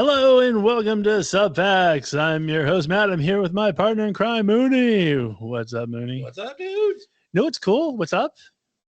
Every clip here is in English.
Hello and welcome to Subfacts. I'm your host, Matt. I'm here with my partner in crime, Mooney. What's up, Mooney? What's up, dude? No, it's cool. What's up?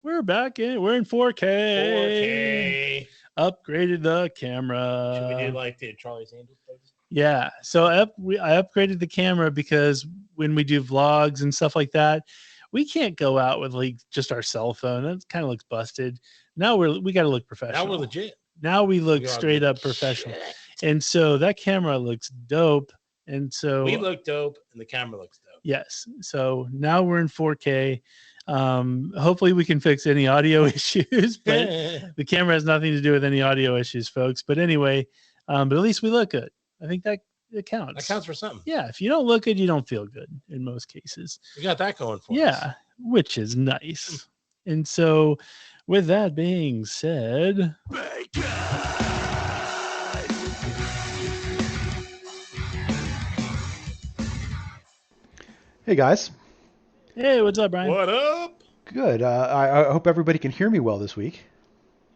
We're back in. We're in 4K. Upgraded the camera. Should we do like the Charlie Sanders things? Yeah. So I upgraded the camera because when we do vlogs and stuff like that, we can't go out with like just our cell phone. That kind of looks busted. Now we got to look professional. Now we're legit. Now we look straight up professional. And so that camera looks dope. And so we look dope and the camera looks dope. Yes. So now we're in 4K. Hopefully we can fix any audio issues, but the camera has nothing to do with any audio issues, folks. But anyway, but at least we look good. I think that it counts. That counts for something. Yeah. If you don't look good, you don't feel good in most cases. We got that going for us. Yeah. Which is nice. And so with that being said, hey guys. Hey, what's up, Brian? What up? Good. I hope everybody can hear me well this week.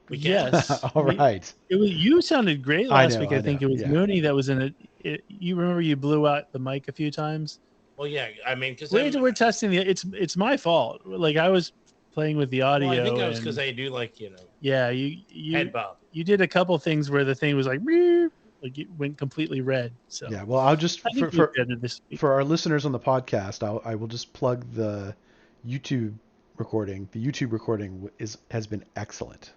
We can. Yes. All right. You sounded great last week. I think it was yeah. Mooney that was in it. You remember you blew out the mic a few times? Well, yeah. I mean, because we're testing it's my fault. Like I was playing with the audio. Well, I think that was because I do like Yeah, you head bob. You did a couple things where the thing was like it went completely red. So Yeah. Well, I'll just for our listeners on the podcast, I will just plug the YouTube recording. The YouTube recording has been excellent.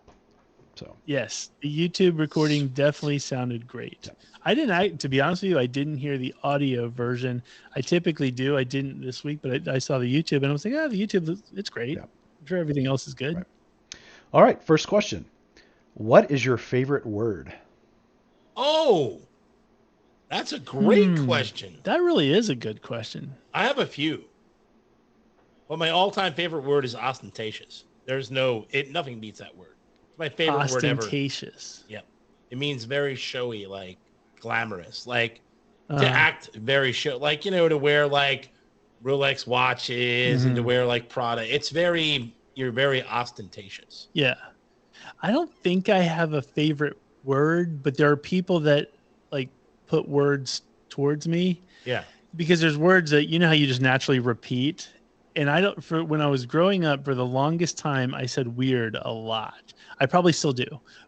So yes, the YouTube recording definitely sounded great. Yeah. To be honest with you, I didn't hear the audio version. I typically do. I didn't this week, but I saw the YouTube and I was like, the YouTube, it's great. Yeah. I'm sure everything else is good. Right. All right. First question. What is your favorite word? Oh, that's a great question. That really is a good question. I have a few. Well, my all-time favorite word is ostentatious. Nothing beats that word. It's my favorite word ever. Ostentatious. Yep. It means very showy, like glamorous, like to act very show, like, to wear like Rolex watches and to wear like Prada. You're very ostentatious. Yeah. I don't think I have a favorite word, but there are people that like put words towards me. Yeah. Because there's words that how you just naturally repeat. And when I was growing up, for the longest time, I said weird a lot. I probably still do,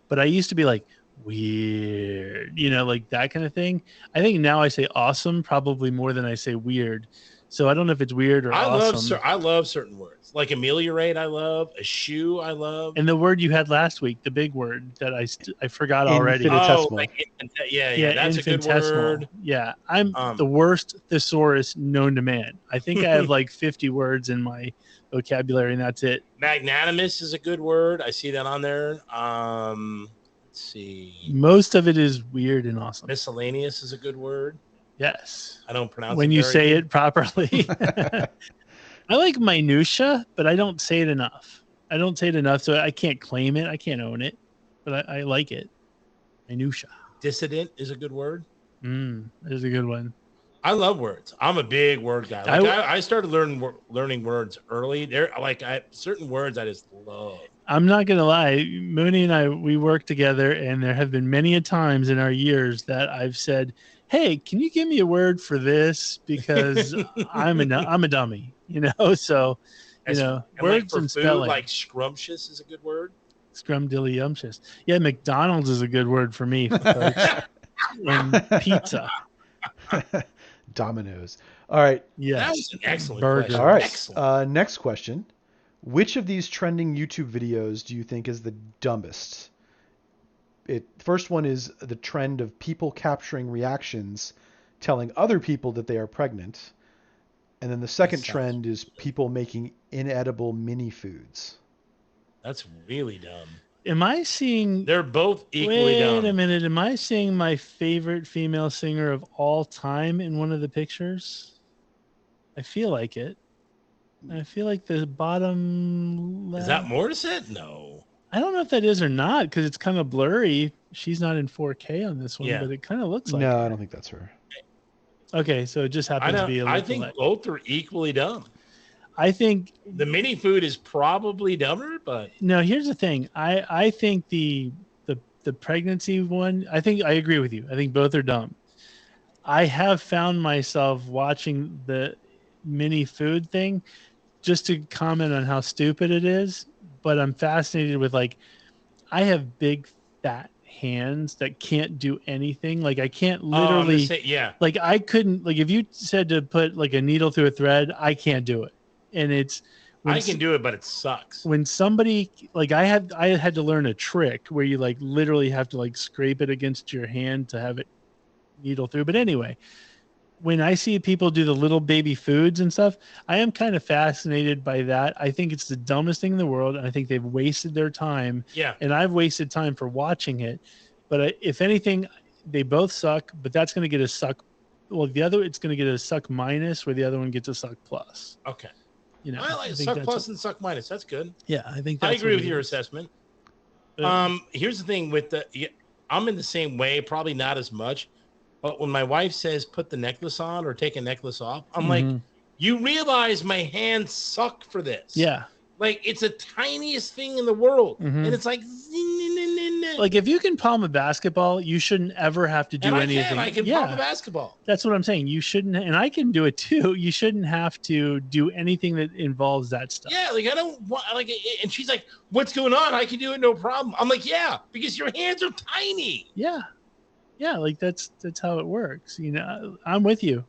but I used to be like weird, like that kind of thing. I think now I say awesome probably more than I say weird. So I don't know if it's weird or awesome. I love certain words, like ameliorate. I love a shoe. I love. And the word you had last week, the big word that I forgot already. Infinitesimal. Oh, like yeah, that's a good word. Yeah, I'm the worst thesaurus known to man. I think I have like 50 words in my vocabulary, and that's it. Magnanimous is a good word. I see that on there. Let's see. Most of it is weird and awesome. Miscellaneous is a good word. Yes. I don't pronounce when it you very say good. it properly. I like minutia, but I don't say it enough. So I can't claim it. I can't own it, but I like it. Minutia. Dissident is a good word. That is a good one. I love words. I'm a big word guy. I started learning words early. There, certain words I just love. I'm not gonna lie, Mooney and we work together, and there have been many a times in our years that I've said, "Hey, can you give me a word for this? Because I'm a dummy, So, words and spelling. Like scrumptious is a good word. Scrumdiddlyumptious. Yeah, McDonald's is a good word for me, folks. And pizza. Domino's. All right. Yes. That was an excellent Burger. question. All right. Excellent. Next question. Which of these trending YouTube videos do you think is the dumbest? First one is the trend of people capturing reactions, telling other people that they are pregnant. And then the second trend is people making inedible mini foods. That's really dumb. Am I seeing... They're both equally dumb. Wait a minute. Am I seeing my favorite female singer of all time in one of the pictures? I feel like it. I feel like the bottom left... Is that Morissette? No. I don't know if that is or not, because it's kind of blurry. She's not in 4K on this one, but it kind of looks like No, her. I don't think that's her. Okay, so it just happens to be a I think both are equally dumb. I think the mini food is probably dumber, but no. Here's the thing. I think the the pregnancy one, I think I agree with you. I think both are dumb. I have found myself watching the mini food thing just to comment on how stupid it is, but I'm fascinated with like I have big fat hands that can't do anything. Like I can't literally like I couldn't like if you said to put like a needle through a thread, I can't do it. And it's I can do it, but it sucks. When somebody like I had to learn a trick where you like literally have to like scrape it against your hand to have it needle through. But anyway, when I see people do the little baby foods and stuff, I am kind of fascinated by that. I think it's the dumbest thing in the world, and I think they've wasted their time. Yeah. And I've wasted time for watching it. But if anything, they both suck, but that's going to get a suck. Well, it's going to get a suck minus, where the other one gets a suck plus. Okay. You know, I like suck plus and suck minus. That's good. Yeah, I think I agree with your assessment. Here's the thing with I'm in the same way, probably not as much. But when my wife says put the necklace on or take a necklace off, I'm like, you realize my hands suck for this. Yeah. Like it's the tiniest thing in the world. And it's like if you can palm a basketball, you shouldn't ever have to do anything. I can palm a basketball. That's what I'm saying. You shouldn't, and I can do it too. You shouldn't have to do anything that involves that stuff. Yeah, like I don't want like, and she's like, "What's going on? I can do it, no problem." I'm like, "Yeah, because your hands are tiny." Yeah, like that's how it works. You know, I'm with you.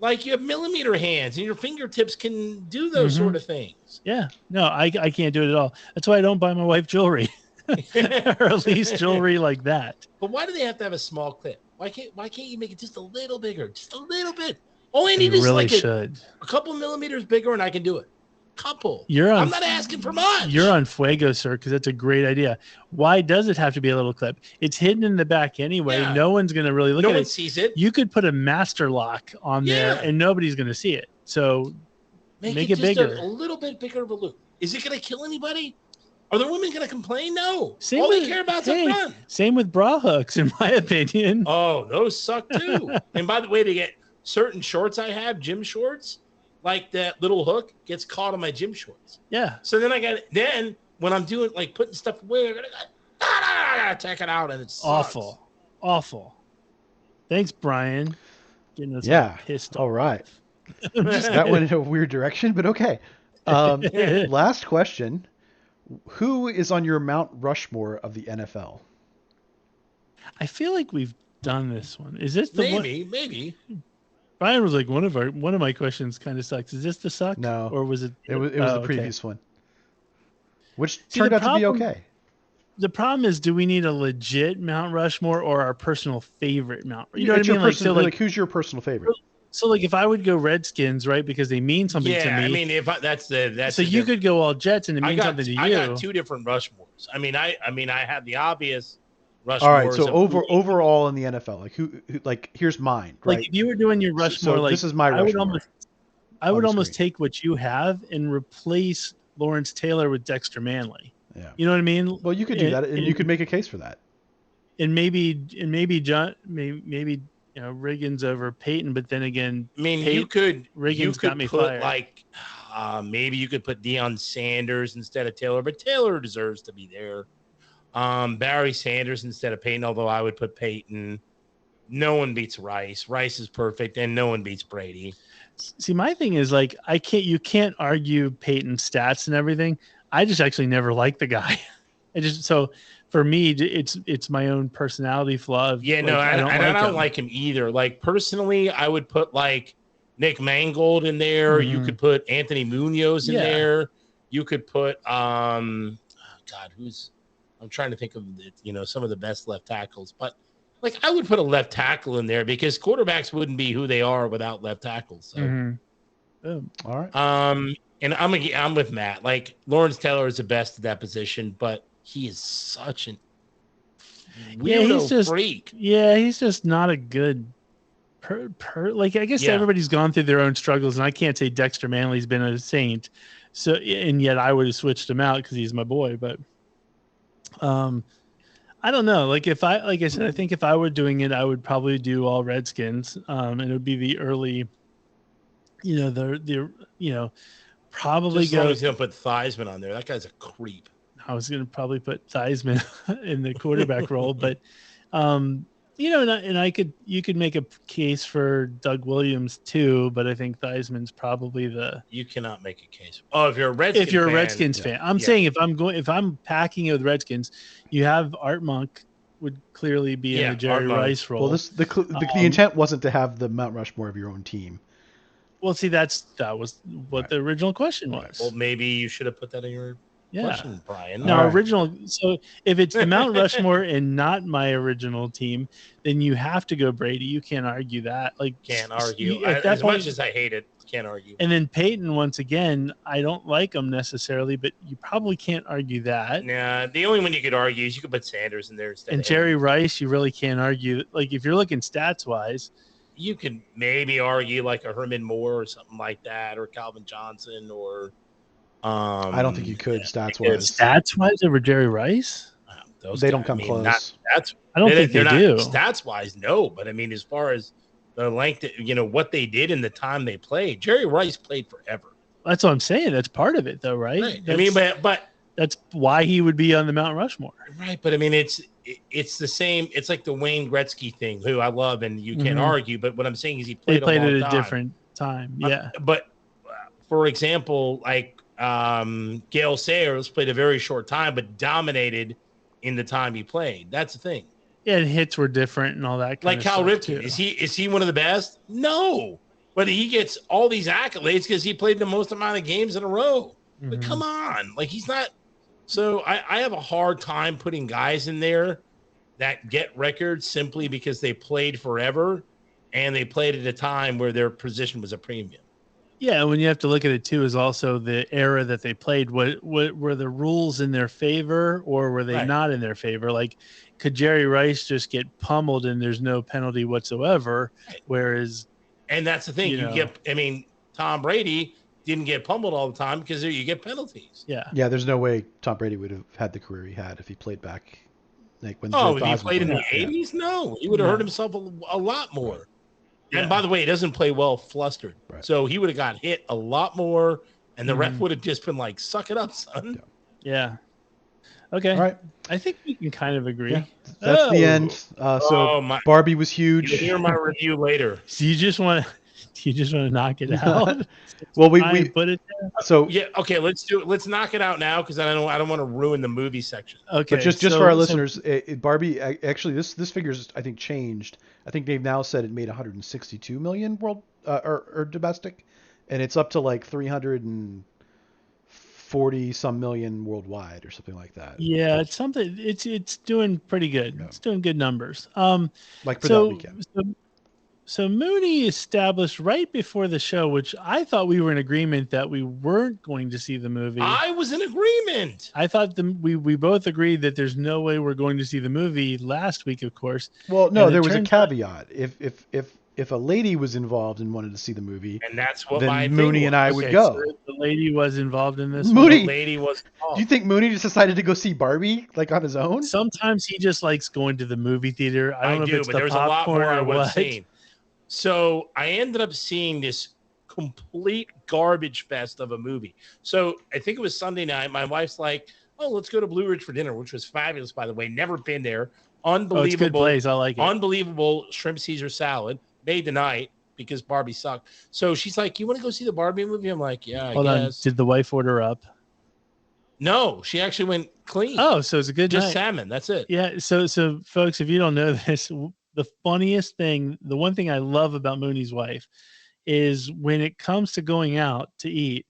Like you have millimeter hands, and your fingertips can do those sort of things. Yeah, no, I can't do it at all. That's why I don't buy my wife jewelry, or at least jewelry like that. But why do they have to have a small clip? Why can't you make it just a little bigger, just a little bit? All I need is really like a couple millimeters bigger, and I can do it. Couple. I'm not asking for much. You're on fuego, sir, because that's a great idea. Why does it have to be a little clip? It's hidden in the back anyway. Yeah. No one's going to really look at it. No one sees it. You could put a master lock on there and nobody's going to see it. So make it bigger. A little bit bigger of a loop. Is it going to kill anybody? Are the women going to complain? No. Same All they care about is the front. Same with bra hooks, in my opinion. Oh, those suck too. And by the way, to get certain shorts I have, gym shorts, like that little hook gets caught on my gym shorts. Yeah. So then when I'm doing like putting stuff away, I gotta take it out, and it's awful. Thanks, Brian. Getting us pissed off. All right. That went in a weird direction, but okay. Last question: who is on your Mount Rushmore of the NFL? I feel like we've done this one. Is this the one? Maybe. Brian was like, one of my questions kind of sucks. Is this the suck? No. Or was it? It was the previous one, which turned out to be okay. The problem is, do we need a legit Mount Rushmore or our personal favorite Mount? You know what I mean? Like, who's your personal favorite? So, like, if I would go Redskins, right, because they mean something to me. I mean, that's. So you could go all Jets, and it means something to you. I got two different Rushmores. I mean, I had the obvious. All right, so overall in the NFL, like who like here's mine, right? Like if you were doing your Rushmore, so like this is my Rushmore. I would almost take what you have and replace Lawrence Taylor with Dexter Manley. Yeah, you know what I mean. Well, you could do that, and you could make a case for that. And maybe John, maybe Riggins over Peyton, but then again, I mean, Riggins got me fired. Like maybe you could put Deion Sanders instead of Taylor, but Taylor deserves to be there. Barry Sanders instead of Peyton, although I would put Peyton. No one beats Rice. Rice is perfect, and no one beats Brady. See, my thing is like you can't argue Peyton's stats and everything. I just actually never liked the guy. So for me, it's my own personality flaw. I don't like him either. Like personally, I would put like Nick Mangold in there. Mm-hmm. You could put Anthony Munoz in there. You could put I'm trying to think of some of the best left tackles, but like I would put a left tackle in there because quarterbacks wouldn't be who they are without left tackles. So, all right. And I'm with Matt. Like Lawrence Taylor is the best at that position, but he is such an weirdo freak. Yeah, he's just not a good like I guess everybody's gone through their own struggles, and I can't say Dexter Manley's been a saint. So and yet I would have switched him out because he's my boy, but. I don't know. Like I said, I think if I were doing it, I would probably do all Redskins. And it would be the early, probably just as long as you don't put Theismann on there. That guy's a creep. No, I was going to probably put Theismann in the quarterback role, but you could make a case for Doug Williams too, but I think Theismann's probably you cannot make a case. Oh, if you're a Redskins fan, I'm saying if I'm packing it with Redskins, you have Art Monk would clearly be in the Jerry Rice role. Well, the intent wasn't to have the Mount Rushmore of your own team. Well, see, that was what the original question was. Well, maybe you should have put that in your question, Brian. No, original. So if it's the Mount Rushmore and not my original team, then you have to go Brady. You can't argue that. Can't argue. As much as I hate it, can't argue. And then Peyton, once again, I don't like him necessarily, but you probably can't argue that. Nah, the only one you could argue is you could put Sanders in there instead. And Jerry Rice, you really can't argue. Like if you're looking stats wise, you could maybe argue like a Herman Moore or something like that, or Calvin Johnson, or I don't think you could stats wise. Stats wise over Jerry Rice? They don't come close. I don't think they do. Stats wise, no. But I mean, as far as the length, what they did in the time they played, Jerry Rice played forever. That's what I'm saying. That's part of it, though, right? I mean, but that's why he would be on the Mount Rushmore, right? But I mean, it's the same. It's like the Wayne Gretzky thing, who I love, and you can't argue. But what I'm saying is he played at a different time. Yeah. But for example, like Gale Sayers played a very short time, but dominated in the time he played. That's the thing. Yeah, and hits were different and all that. Like Cal Ripken, is he one of the best? No, but he gets all these accolades because he played the most amount of games in a row. But come on, like he's not. So I have a hard time putting guys in there that get records simply because they played forever and they played at a time where their position was a premium. Yeah, when you have to look at it too is also the era that they played. What were the rules in their favor, or were they not in their favor? Like, could Jerry Rice just get pummeled and there's no penalty whatsoever? Whereas, and that's the thing, Tom Brady didn't get pummeled all the time because you get penalties. Yeah. There's no way Tom Brady would have had the career he had if he played back. Like when if he played in the 80s, no, he would have hurt himself a lot more. Right. And by the way, he doesn't play well flustered. Right. So he would have got hit a lot more, and the ref would have just been like, suck it up, son. Yeah. Okay. All right. I think we can kind of agree. Yeah. That's the end. Barbie was huge. You'll hear my review later. So you just want to knock it out? Well, we put it there. So yeah, okay, let's do it. Let's knock it out now because I don't want to ruin the movie section. Okay, but just for our listeners, Barbie actually this figure's I think changed. I think they've now said it made 162 million world or domestic, and it's up to like 340 some million worldwide or something like that. Yeah, it's something. It's doing pretty good. Yeah. It's doing good numbers. Like for that weekend. So Mooney established right before the show, which I thought we were in agreement that we weren't going to see the movie. I was in agreement. I thought we both agreed that there's no way we're going to see the movie last week, of course. Well, no, there was a caveat. If a lady was involved and wanted to see the movie, and that's what then Mooney and I would go. So the lady was involved in this. Mooney, the lady was involved. Do you think Mooney just decided to go see Barbie like on his own? Sometimes he just likes going to the movie theater. I don't know if it's but the there's a lot more I would have what. seen. So I ended up seeing this complete garbage fest of a movie. So I think it was Sunday night. My wife's like, "Oh, let's go to Blue Ridge for dinner," which was fabulous, by the way. Never been there. Unbelievable. It's a good place. I like it. Unbelievable shrimp Caesar salad made tonight because Barbie sucked. So she's like, "You want to go see the Barbie movie?" I'm like, "Yeah, I guess." Did the wife order up? No, she actually went clean. Oh, so it's a good just night. Salmon. That's it. Yeah. So folks, if you don't know this. The funniest thing, the one thing I love about Mooney's wife is when it comes to going out to eat,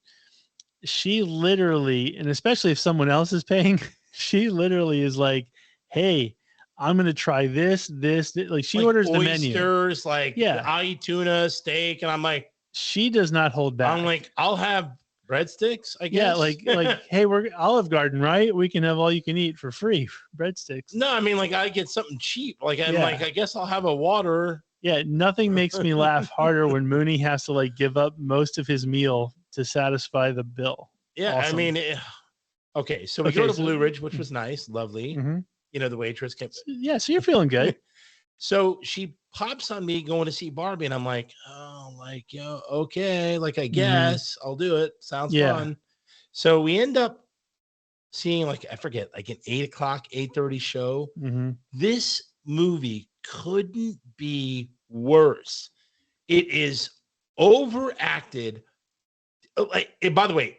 she literally, and especially if someone else is paying, she literally is like, "Hey, I'm going to try this. Like she orders the menu. Oysters, I'll eat tuna, steak. And I'm like, she does not hold back. I'm like, I'll have breadsticks, I guess. Yeah, like hey, we're Olive Garden, right? We can have all you can eat for free, breadsticks. No, I mean I get something cheap. I guess I'll have a water. Yeah, nothing makes me laugh harder when Mooney has to give up most of his meal to satisfy the bill. Yeah, awesome. I mean, okay, so we go to Blue Ridge, which was nice, lovely. Mm-hmm. The waitress came. Yeah, so you're feeling good. So she pops on me going to see Barbie, and I'm like, okay, I guess I'll do it. Sounds fun. So we end up seeing like, I forget, like an 8:00, 8:30 show. Mm-hmm. This movie couldn't be worse. It is overacted. Like, and by the way,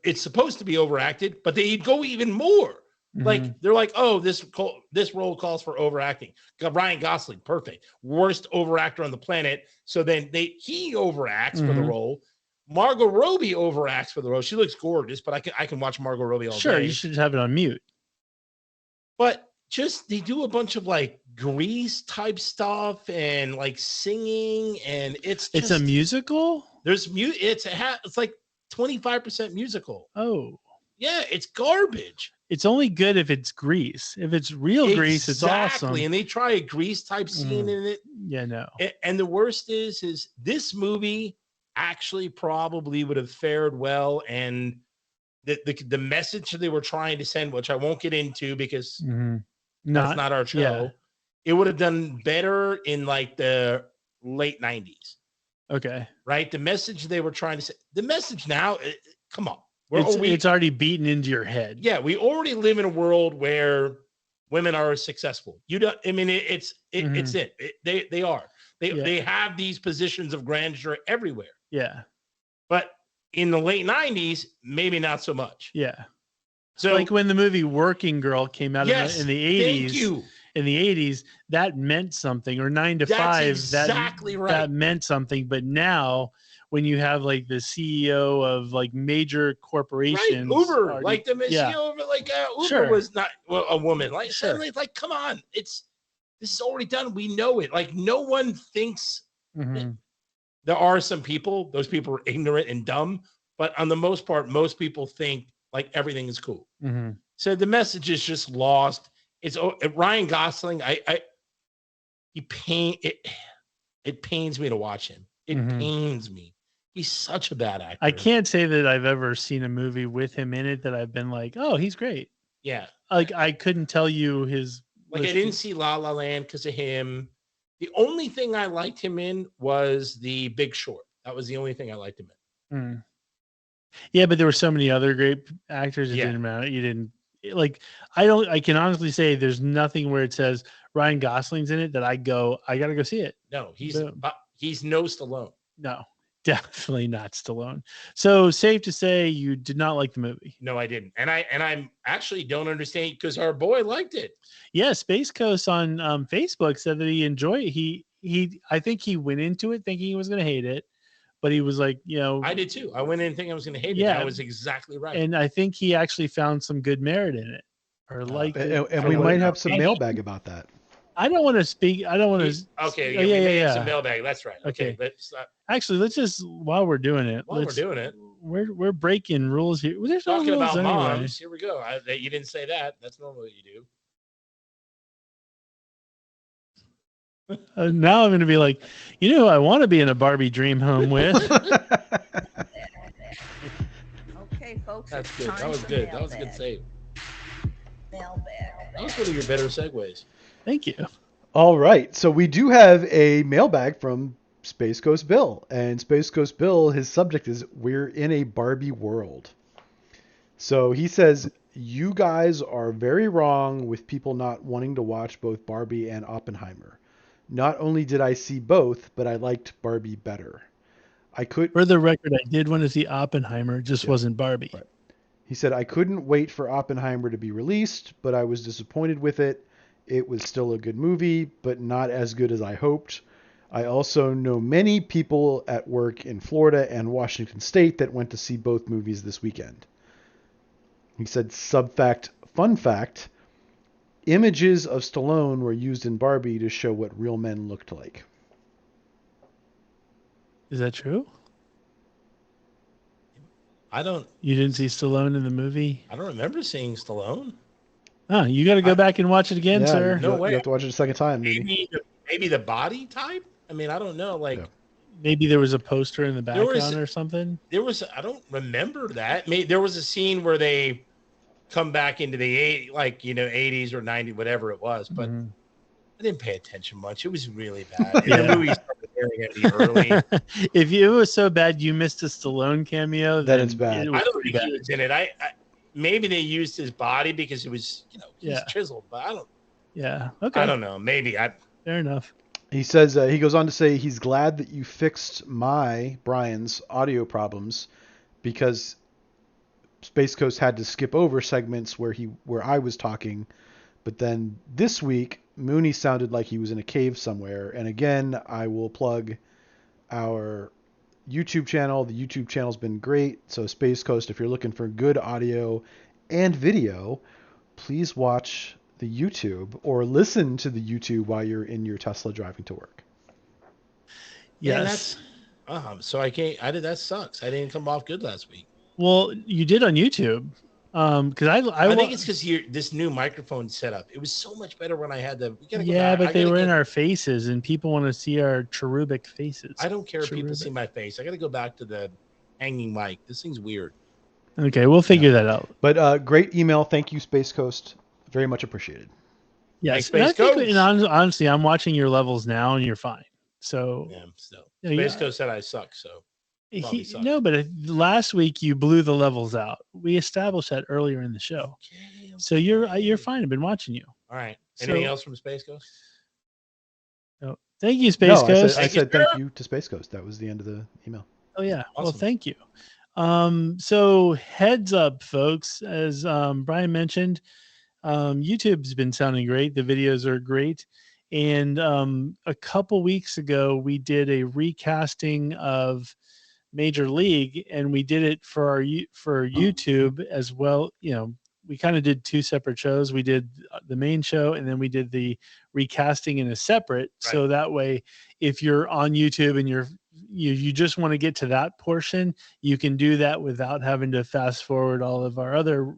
it's supposed to be overacted, but they go even more. Mm-hmm. Like, they're like, oh, this role calls for overacting. Ryan Gosling, perfect, worst overactor on the planet. So then he overacts for the role. Margot Robbie overacts for the role. She looks gorgeous, but I can watch Margot Robbie all day. Sure, you should have it on mute. But just they do a bunch of like Grease type stuff and like singing, and it's a musical. There's it's like 25% musical. Oh, yeah, it's garbage. It's only good if it's Grease. If it's real Grease, it's awesome. And they try a Grease type scene in it. Yeah, no. And the worst is this movie actually probably would have fared well, and the message they were trying to send, which I won't get into because that's not our show. Yeah. It would have done better in like the late 90s. Okay. Right? The message they were trying to say. The message now, come on. It's already beaten into your head. Yeah, we already live in a world where women are successful. You don't. I mean, it's it. They are. They have these positions of grandeur everywhere. Yeah. But in the late 90s, maybe not so much. Yeah. So like when the movie Working Girl came out in the 80s. Thank you. In the 80s, that meant something, or 9 to 5. That's exactly right. That meant something. But now, when you have like the CEO of like major corporations, right. Uber, like the CEO of like Uber was not a woman. Like, like, come on, this is already done. We know it. Like, no one thinks. There are some people; those people are ignorant and dumb. But on the most part, most people think like everything is cool. So the message is just lost. It's Ryan Gosling. It pains me to watch him. It pains me. He's such a bad actor. I can't say that I've ever seen a movie with him in it that I've been like, oh, he's great. Yeah. Like, I couldn't tell you his. Like, I didn't see La La Land because of him. The only thing I liked him in was The Big Short. That was the only thing I liked him in. Yeah, but there were so many other great actors. It didn't matter. You didn't. Like, I can honestly say there's nothing where it says Ryan Gosling's in it that I gotta go see it. No, he's no Stallone. No, definitely not Stallone. So safe to say you did not like the movie. No, I didn't. And I actually don't understand because our boy liked it. Yeah, Space Coast on Facebook said that he enjoyed it. I think he went into it thinking he was gonna hate it. But he was like, I did too. I went in thinking I was going to hate it. I was exactly right. And I think he actually found some good merit in it, or and we might have some mailbag about that. I don't want to speak. I don't want to. Okay. Some mailbag. That's right. Okay. Let's just while we're doing it. We're breaking rules here. There's no talking rules about anyway. moms. Here we go. You didn't say that. That's normally what you do. Now I'm going to be like, who I want to be in a Barbie dream home with. Okay, folks. That's good. That was good. That was a good save. Mailbag. That was one of your better segues. Thank you. All right. So we do have a mailbag from Space Coast Bill. And Space Coast Bill, his subject is We're in a Barbie World. So he says, you guys are very wrong with people not wanting to watch both Barbie and Oppenheimer. Not only did I see both, but I liked Barbie better. For the record, I did want to see Oppenheimer, just wasn't Barbie. Right. He said, I couldn't wait for Oppenheimer to be released, but I was disappointed with it. It was still a good movie, but not as good as I hoped. I also know many people at work in Florida and Washington State that went to see both movies this weekend. He said, subfact, fun fact, images of Stallone were used in Barbie to show what real men looked like. Is that true? You didn't see Stallone in the movie? I don't remember seeing Stallone. Oh, you got to go back and watch it again, sir. No way. You have to watch it a second time. Maybe the body type? I mean, I don't know. Like, maybe there was a poster in the background or something. I don't remember that. There was a scene where they come back into the 80s or 90s, whatever it was, but I didn't pay attention much. It was really bad. The movie started airing at the early. If it was so bad you missed a Stallone cameo, then it's bad. I don't think he was in it. maybe they used his body because it was, he's Yeah. chiseled, but I don't. Yeah. Okay. I don't know. Maybe Fair enough. He says he goes on to say he's glad that you fixed Brian's audio problems because Space Coast had to skip over segments where I was talking, but then this week Mooney sounded like he was in a cave somewhere. And again, I will plug our YouTube channel. The YouTube channel's been great. So Space Coast, if you're looking for good audio and video, please watch the YouTube or listen to the YouTube while you're in your Tesla driving to work. Yes. So I can't. That sucks. I didn't come off good last week. Well, you did on YouTube. Because I think it's because this new microphone setup. It was so much better when I had the. But they were in our faces, and people want to see our cherubic faces. I don't care if people see my face. I got to go back to the hanging mic. This thing's weird. Okay, we'll figure that out. But great email. Thank you, Space Coast. Very much appreciated. Yes, Space Coast. And honestly, I'm watching your levels now, and you're fine. So yeah, still. Space Coast said I suck. So no, but last week you blew the levels out. We established that earlier in the show. Okay. So you're fine. I've been watching you. All right. Anything else from Space Coast? No. Thank you, Space Coast. I said thank you to Space Coast. That was the end of the email. Oh yeah. Awesome. Well, thank you. So heads up, folks. As Brian mentioned, YouTube's been sounding great. The videos are great. And a couple weeks ago, we did a recasting of Major League, and we did it for YouTube as well. We kind of did two separate shows. We did the main show, and then we did the recasting in a separate. Right. So that way, if you're on YouTube and you just want to get to that portion, you can do that without having to fast forward all of our other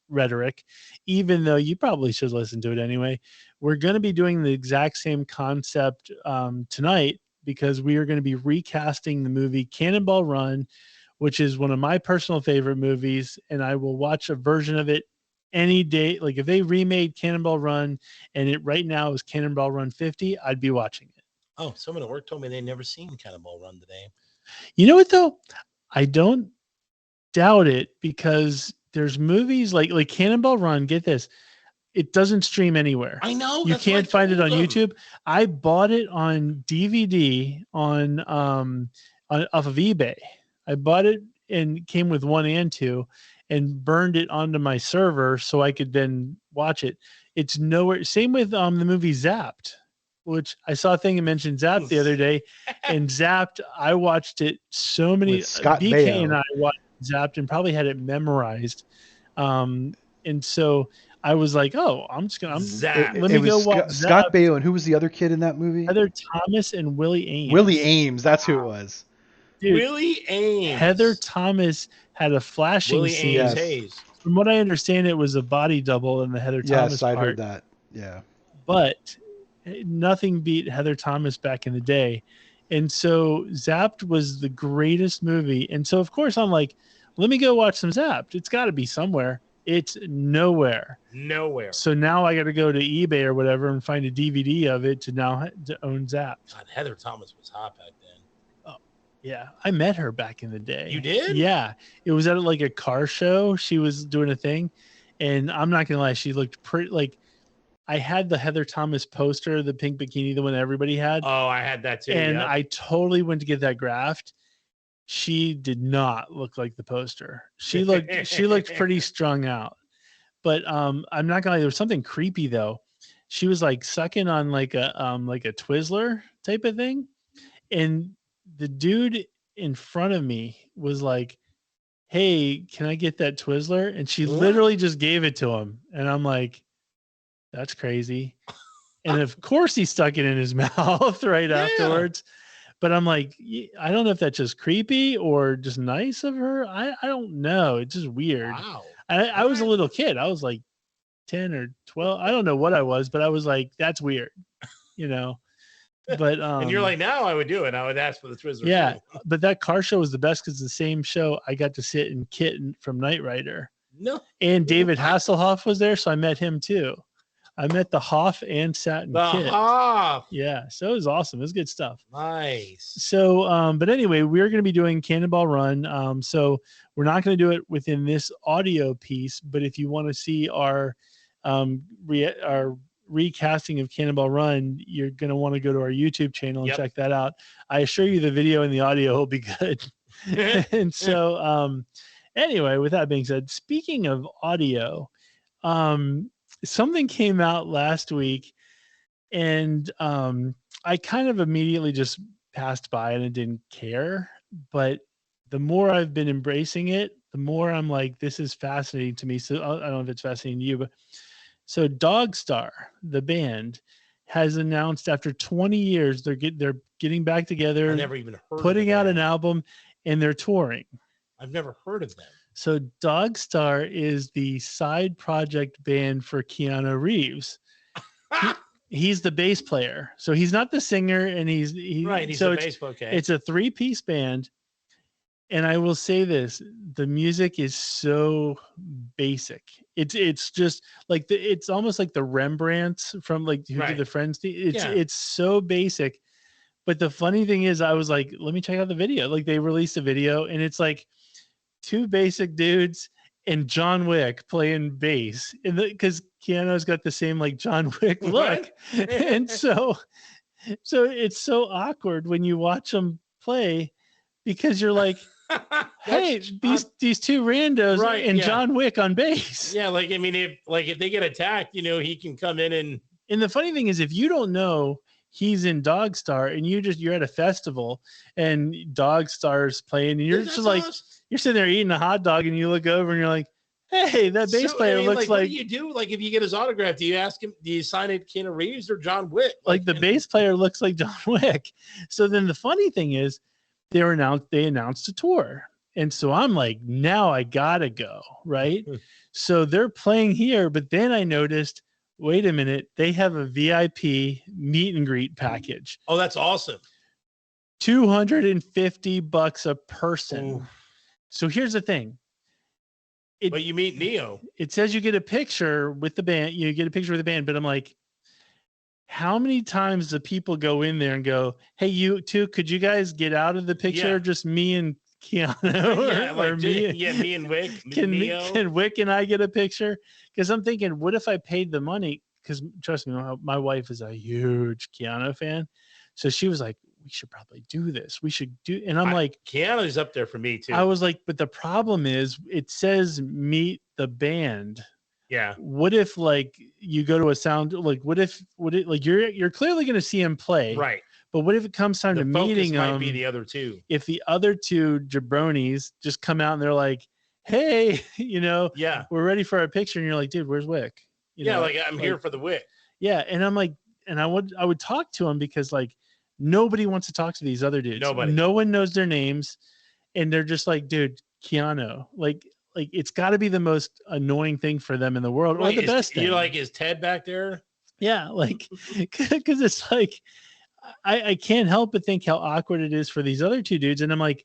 rhetoric, even though you probably should listen to it anyway. We're going to be doing the exact same concept tonight, because we are going to be recasting the movie Cannonball Run, which is one of my personal favorite movies, and I will watch a version of it any day. Like if they remade Cannonball Run and it right now is Cannonball Run 50, I'd be watching it. Oh, someone at work told me they'd never seen Cannonball Run today. You know what though? I don't doubt it, because there's movies like Cannonball Run, get this, it doesn't stream anywhere. I know. You can't find it on YouTube. I bought it on DVD on off of eBay. I bought it and came with 1 and 2 and burned it onto my server so I could then watch it. It's nowhere. Same with the movie Zapped, which I saw a thing that mentioned Zapped the other day. And Zapped, I watched it so many. Scott BK Baio. and I watched Zapped and probably had it memorized. And so I was like, oh, let me go watch Scott Baio, and who was the other kid in that movie? Heather Thomas and Willie Ames. Willie Ames, that's who it was. Dude, Willie Ames. Heather Thomas had a flashing Willie scene. Ames Hayes. From what I understand, it was a body double in the Heather Thomas Yes, I'd part. heard that. Yeah. But nothing beat Heather Thomas back in the day. And so Zapped was the greatest movie. And so, of course, I'm like, let me go watch some Zapped. It's got to be somewhere. It's nowhere. So now I got to go to eBay or whatever and find a DVD of it to own Zapped. God, Heather Thomas was hot back then. Oh, yeah. I met her back in the day. You did? Yeah. It was at like a car show. She was doing a thing. And I'm not going to lie, she looked pretty like I had the Heather Thomas poster, the pink bikini, the one everybody had. Oh, I had that too. And I totally went to get that graphed. She did not look like the poster. She looked pretty strung out. But I'm not gonna lie, there was something creepy though. She was like sucking on like a Twizzler type of thing. And the dude in front of me was like, hey, can I get that Twizzler? And she literally just gave it to him. And I'm like, that's crazy. And of course he stuck it in his mouth right afterwards. But I'm like, I don't know if that's just creepy or just nice of her. I don't know. It's just weird. Wow. I was a little kid. I was like 10 or 12. I don't know what I was, but I was like, that's weird, But and you're like, now I would do it. I would ask for the Twizzler. Yeah, but that car show was the best because the same show I got to sit in Kit from Knight Rider. No. And David Hasselhoff was there, so I met him too. I met the Hoff and Satin The kit. Hoff. Yeah, so it was awesome. It was good stuff. Nice. So, but anyway, we're going to be doing Cannonball Run. So we're not going to do it within this audio piece, but if you want to see our recasting of Cannonball Run, you're going to want to go to our YouTube channel and check that out. I assure you the video and the audio will be good. And so, anyway, with that being said, speaking of audio, something came out last week, and I kind of immediately just passed by and I didn't care. But the more I've been embracing it, the more I'm like, this is fascinating to me. So I don't know if it's fascinating to you, but so Dogstar, the band, has announced after 20 years they're getting back together. I never even heard putting of out an album, and they're touring. I've never heard of them. So Dogstar is the side project band for Keanu Reeves. He's the bass player. So he's not the singer, and he's so the bass player. Okay. It's a 3-piece band. And I will say this, the music is so basic. It's just like it's almost like the Rembrandts from like who did the Friends. It's so basic. But the funny thing is, I was like, let me check out the video. Like they released a video, and it's like 2 basic dudes and John Wick playing bass, and because Keanu's got the same like John Wick look, and so it's so awkward when you watch them play, because you're like, hey, these 2 randos and John Wick on bass. Yeah, like I mean, if they get attacked, he can come in and. And the funny thing is, if you don't know he's in Dogstar, and you're at a festival and Dogstar's playing, and you're just like, you're sitting there eating a hot dog, and you look over and you're like, hey, that bass player looks like. What do you do? Like if you get his autograph, do you ask him? Do you sign it Keanu Reeves or John Wick? Like the bass player looks like John Wick. So then the funny thing is, they announced a tour, and so I'm like, now I gotta go, right? So they're playing here, but then I noticed, wait a minute, they have a VIP meet and greet package. Oh, that's awesome. $250 a person. Ooh. So here's the thing. But you meet Neo. It says you get a picture with the band. You get a picture with the band, but I'm like, how many times do people go in there and go, hey, you two, could you guys get out of the picture? Yeah. Just me and Keanu, me and Wick. Can Wick and I get a picture? Because I'm thinking, what if I paid the money? Because trust me, my wife is a huge Keanu fan, so she was like, we should probably do this. We should do, and I'm like, Keanu's up there for me too. I was like, but the problem is, it says meet the band. Yeah. What if like you go to a sound, like what if like you're clearly going to see him play, right? But what if it comes time to meeting might be the other 2? If the other 2 jabronis just come out and they're like, hey, we're ready for our picture, and you're like, dude, where's Wick? Like I'm here for the Wick. Yeah, and I'm like, and I would talk to him, because like nobody wants to talk to these other dudes. No one knows their names, and they're just like, dude, Keanu, like it's got to be the most annoying thing for them in the world, or the best thing. You're like, is Ted back there? Yeah, like because it's like, I can't help but think how awkward it is for these other 2 dudes, and I'm like,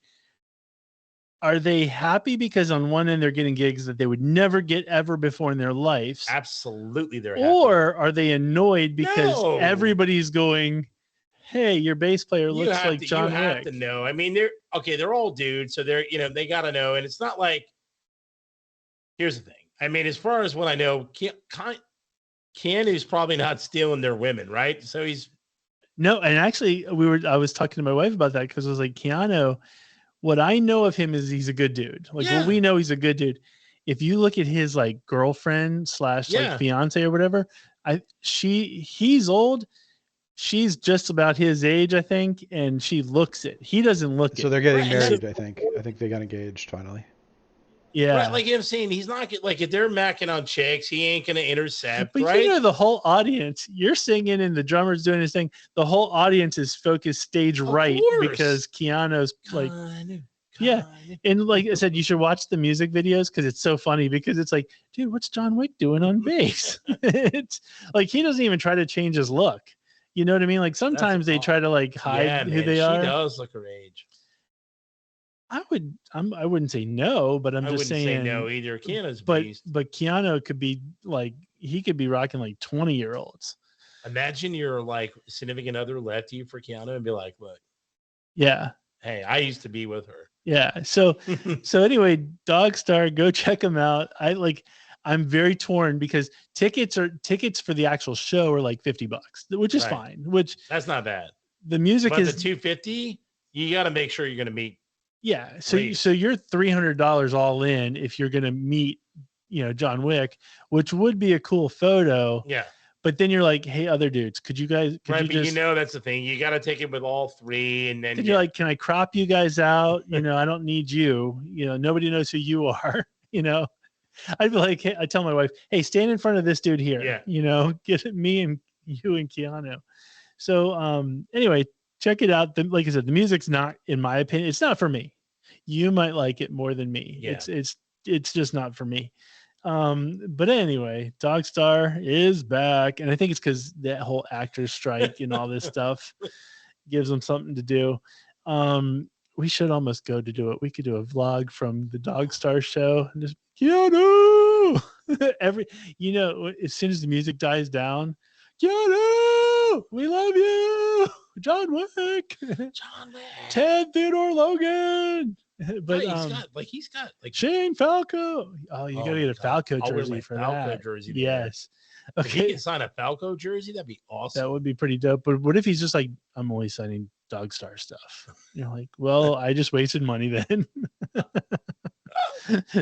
are they happy because on one end they're getting gigs that they would never get ever before in their lives? Absolutely, they're happy. Or are they annoyed because everybody's going, hey, your bass player looks like John Wick? You have to know. I mean, they're all dudes, so they're they got to know, and it's not like. Here's the thing. I mean, as far as what I know, Keanu's probably not stealing their women, right? So he's. No, and actually, I was talking to my wife about that, because I was like, Keanu, what I know of him is he's a good dude. Like, what we know, he's a good dude. If you look at his like girlfriend / like fiance or whatever, he's old. She's just about his age, I think, and she looks it. He doesn't look it. So they're getting married, I think. I think they got engaged finally. Yeah, right, like I'm saying, he's not like, if they're macking on chicks, he ain't gonna intercept. But right? The whole audience, you're singing and the drummer's doing his thing. The whole audience is focused stage right, because Keanu's like, yeah. And like I said, you should watch the music videos, because it's so funny, because it's like, dude, what's John Wick doing on bass? It's like he doesn't even try to change his look. You know what I mean? Like sometimes they try to like hide who they are. She does look her age. I wouldn't say no, but I'm just saying say no either. Keanu's but Keanu could be like he could be rocking like 20-year-olds. Imagine your like significant other left you for Keanu and be like, look, yeah, hey, I used to be with her. Yeah. So anyway, Dogstar, go check them out. I'm very torn because tickets for the actual show are like $50, which is fine. Which that's not bad. The music but is the $250. You got to make sure you're going to meet. Yeah. So you're $300 all in if you're going to meet, John Wick, which would be a cool photo. Yeah. But then you're like, hey, other dudes, could you just, that's the thing. You got to take it with all three. And then you're like, can I crop you guys out? I don't need you. Nobody knows who you are. I'd be like, hey, I tell my wife, hey, stand in front of this dude here. Yeah. Get me and you and Keanu. So anyway, check it out. Like I said, the music's not, in my opinion, it's not for me. You might like it more than me. Yeah. It's just not for me. But anyway, Dogstar is back, and I think it's because that whole actors strike and all this stuff gives them something to do. We should almost go to do it. We could do a vlog from the Dogstar show and just Keanu as soon as the music dies down, Keanu, we love you, John Wick, Ted Theodore Logan. But he's got Shane Falco. Oh, you gotta get a Falco jersey for that. Jersey. Yes. Okay. If he can sign a Falco jersey, that'd be awesome. That would be pretty dope. But what if he's just like, I'm only signing Dogstar stuff? You're like, well, I just wasted money then.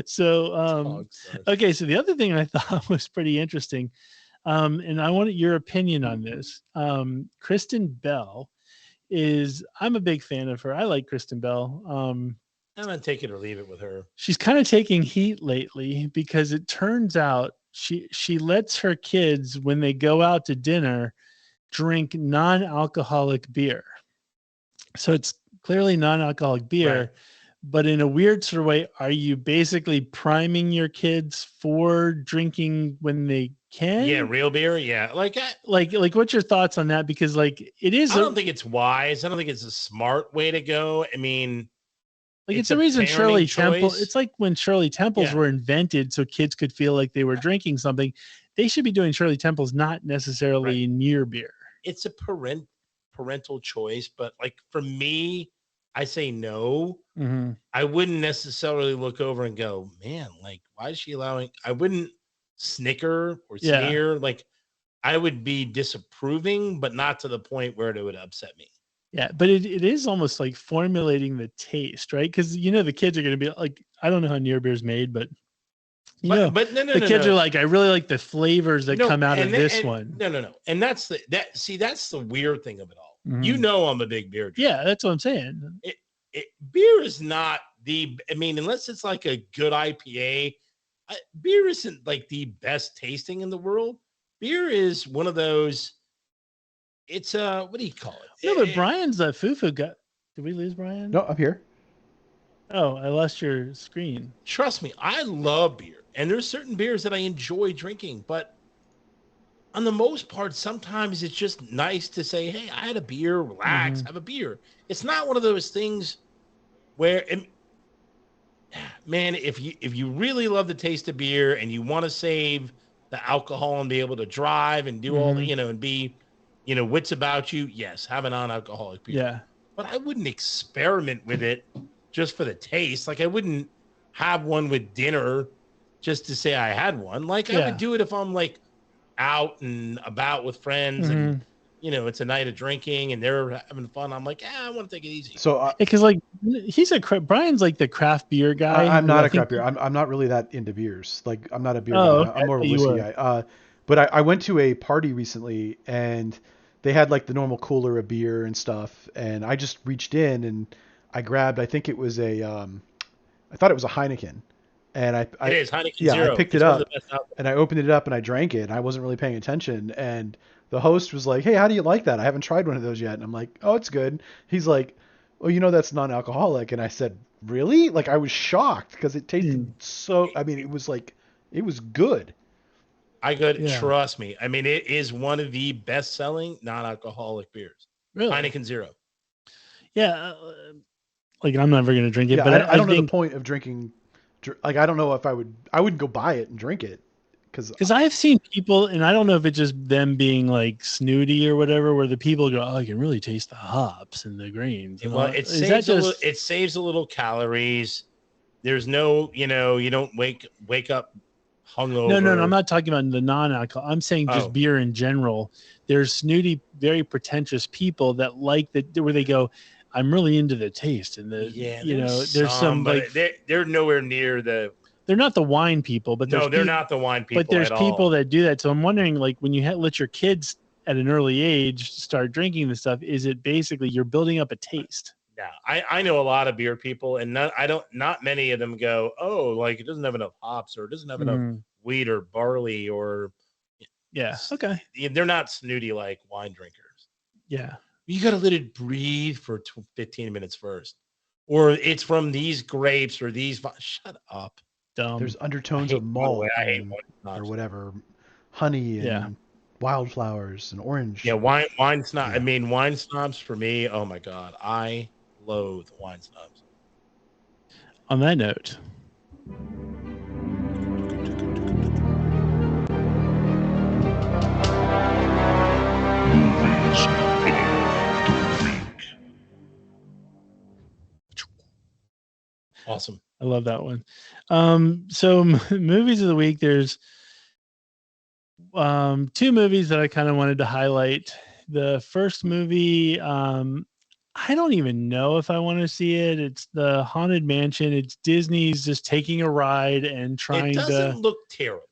So okay, so the other thing I thought was pretty interesting, and I wanted your opinion on this. Kristen Bell I'm a big fan of her. I like Kristen Bell. I'm gonna take it or leave it with her. She's kind of taking heat lately because it turns out she lets her kids, when they go out to dinner, drink non-alcoholic beer. So it's clearly non-alcoholic beer, right. But in a weird sort of way, are you basically priming your kids for drinking when they can? Yeah, real beer. Yeah, like what's your thoughts on that? Because it is. I don't think it's wise. I don't think it's a smart way to go. I mean. It's the reason Shirley Temple. It's like when Shirley Temples were invented, so kids could feel like they were drinking something. They should be doing Shirley Temples, not necessarily near beer. It's a parental choice, but for me, I say no. Mm-hmm. I wouldn't necessarily look over and go, man, why is she allowing? I wouldn't snicker or sneer. I would be disapproving, but not to the point where it would upset me. Yeah, but it is almost like formulating the taste, right? Because the kids are going to be like, I don't know how near beer is made, but the kids are like, I really like the flavors that come out of this one. No, and that's the weird thing of it all. Mm-hmm. I'm a big beer drinker. Yeah, that's what I'm saying. Beer is not unless it's like a good IPA, beer isn't like the best tasting in the world. Beer is one of those. It's what do you call it? No, but Brian's that foo-foo guy. Did we lose Brian? No, I'm here. Oh, I lost your screen. Trust me, I love beer, and there's certain beers that I enjoy drinking, but on the most part, sometimes it's just nice to say, "Hey, I had a beer, relax, have a beer." It's not one of those things where, man, if you really love the taste of beer and you want to save the alcohol and be able to drive and do all the, and be. Wits about you. Yes, have a non-alcoholic beer. Yeah. But I wouldn't experiment with it just for the taste. I wouldn't have one with dinner just to say I had one. I would do it if I'm out and about with friends and, it's a night of drinking and they're having fun. I'm like, I want to take it easy. So, because Brian's like the craft beer guy. I'm not a craft beer. I'm not really that into beers. I'm not a beer guy. Okay. I'm more of a whiskey guy. But I went to a party recently and they had the normal cooler of beer and stuff. And I just reached in and I grabbed, I think it was I thought it was a Heineken. And it is Heineken Zero. I picked it up and I opened it up and I drank it. And I wasn't really paying attention. And the host was like, hey, how do you like that? I haven't tried one of those yet. And I'm like, oh, it's good. He's like, well, that's non-alcoholic. And I said, really? I was shocked because it tasted it was good. Trust me. It is one of the best-selling non-alcoholic beers. Really? Heineken Zero. Yeah. I'm never going to drink it, but I don't know the point of drinking. I don't know if I wouldn't go buy it and drink it Because I've seen people, and I don't know if it's just them being like snooty or whatever, where the people go, "Oh, I can really taste the hops and the grains." And Well, all. it Is that saves a little. just It saves a little calories. There's no, you don't wake up hungover. no. I'm not talking about the non-alcohol. I'm saying just beer in general. There's snooty, very pretentious people that like that, where they go, "I'm really into the taste," and there's some like they're nowhere near the. They're not the wine people, but they're not the wine people. But there's at people all. that do that. So I'm wondering, like, when you let your kids at an early age start drinking this stuff, is it basically you're building up a taste? Yeah, I know a lot of beer people, and not many of them go, oh, like it doesn't have enough hops, or it doesn't have enough wheat or barley, or okay. They're not snooty like wine drinkers. Yeah, you got to let it breathe for 15 minutes first, or it's from these grapes or these. Shut up. Dumb. There's undertones of malt or whatever, honey and wildflowers and orange. Yeah, wine snobs. I mean, wine snobs for me. Oh my god, I loathe wine snobs. On that note, awesome. I love that one. So movies of the week. There's two movies that I kind of wanted to highlight. The first movie, I don't even know if I want to see it. It's the Haunted Mansion. It's Disney's just taking a ride and trying to. It doesn't look terrible.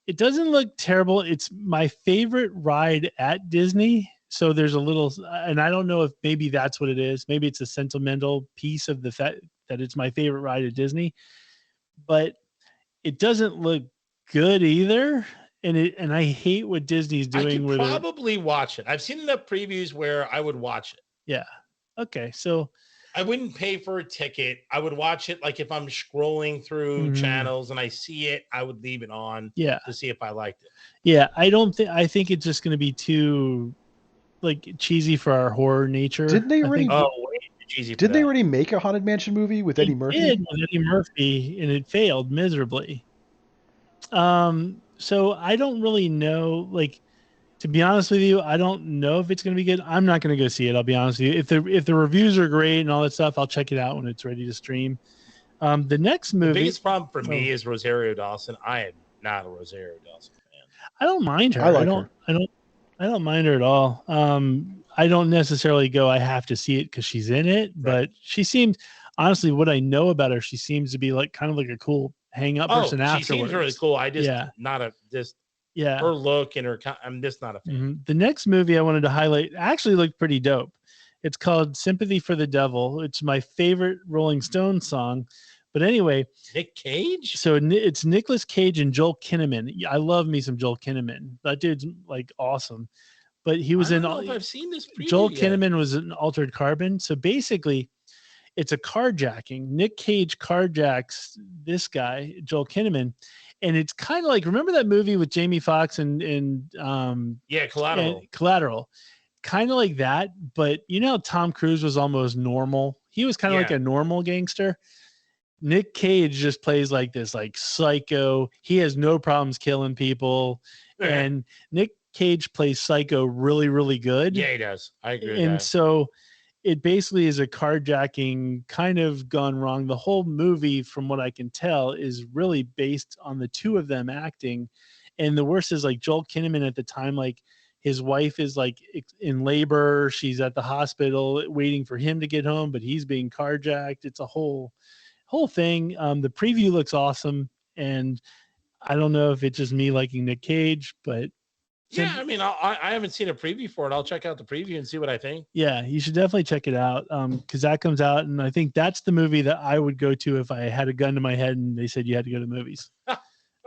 It doesn't look terrible. It's my favorite ride at Disney. So there's a little, and I don't know if maybe that's what it is. Maybe it's a sentimental piece of the fact that it's my favorite ride at Disney, but it doesn't look good either. And I hate what Disney's doing. I could probably watch it. I've seen enough previews where I would watch it. Yeah. Okay. So I wouldn't pay for a ticket. I would watch it like if I'm scrolling through channels and I see it, I would leave it on to see if I liked it. Yeah. I think it's just going to be too like cheesy for our horror nature. Didn't they already? Did they already make a Haunted Mansion movie with Eddie Murphy? Did with Eddie Murphy, and it failed miserably. So I don't really know. Like, to be honest with you, I don't know if it's going to be good. I'm not going to go see it. I'll be honest with you. If the reviews are great and all that stuff, I'll check it out when it's ready to stream. The next movie. The biggest problem for me is Rosario Dawson. I am not a Rosario Dawson fan. I don't mind her. I like her. I don't mind her at all. I don't necessarily go, I have to see it because she's in it, but she seems, honestly, what I know about her, she seems to be like kind of like a cool hang up person afterwards. She seems really cool. I just her look and her, I'm just not a fan. The next movie I wanted to highlight actually looked pretty dope. It's called Sympathy for the Devil. It's my favorite Rolling Stones song. But anyway, Nick Cage. So it's Nicolas Cage and Joel Kinnaman. I love me some Joel Kinnaman. That dude's like awesome. But he was in. I've seen this. Joel Kinnaman was in Altered Carbon. So basically, it's a carjacking. Nick Cage carjacks this guy, Joel Kinnaman, and it's kind of like, remember that movie with Jamie Foxx and Collateral. Collateral, kind of like that. But you know, Tom Cruise was almost normal. He was kind of like a normal gangster. Nick Cage just plays like this, like psycho. He has no problems killing people, and Nick Cage plays psycho really, really good. Yeah, he does. I agree. And so it basically is a carjacking kind of gone wrong. The whole movie, from what I can tell, is really based on the two of them acting. And the worst is like Joel Kinnaman at the time, like his wife is like in labor. She's at the hospital waiting for him to get home, but he's being carjacked. It's a whole thing. The preview looks awesome. And I don't know if it's just me liking Nick Cage, but yeah, I mean, I haven't seen a preview for it. I'll check out the preview and see what I think. Yeah, you should definitely check it out because that comes out, and I think that's the movie that I would go to if I had a gun to my head and they said you had to go to the movies.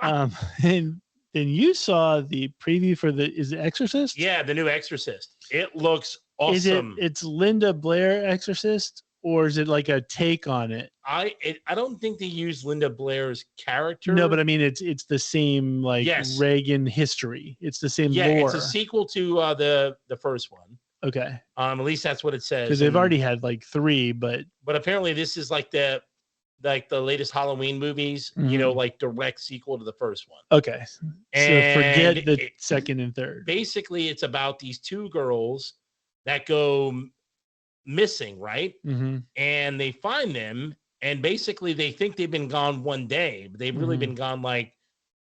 And then you saw the preview for is it Exorcist? Yeah, the new Exorcist. It looks awesome. It's Linda Blair Exorcist, or is it like a take on it? I don't think they use Linda Blair's character. No, but I mean it's the same like Reagan history. It's the same lore. It's a sequel to the first one. Okay. At least that's what it says. Because they've already had like 3, but apparently this is like the like the latest Halloween movies, you know, like direct sequel to the first one. Okay. And so forget the second and third. Basically, it's about these two girls that go missing, right? And they find them, and basically they think they've been gone one day, but they've really been gone like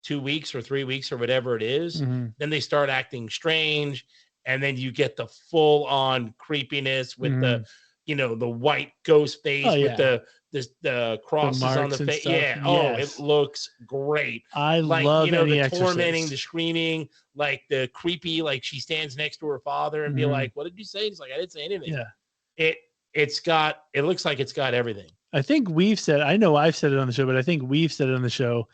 2 weeks or 3 weeks or whatever it is. Then they start acting strange, and then you get the full on creepiness with the, you know, the white ghost face with the crosses on the face. Yeah. Oh, it looks great. I like, love you know, the Exorcist. tormenting, the screaming, like the creepy, like she stands next to her father and be like, "What did you say?" He's like, "I didn't say anything." Yeah. It looks like it's got everything. I think we've said, I know I've said it on the show, but I think we've said it on the show.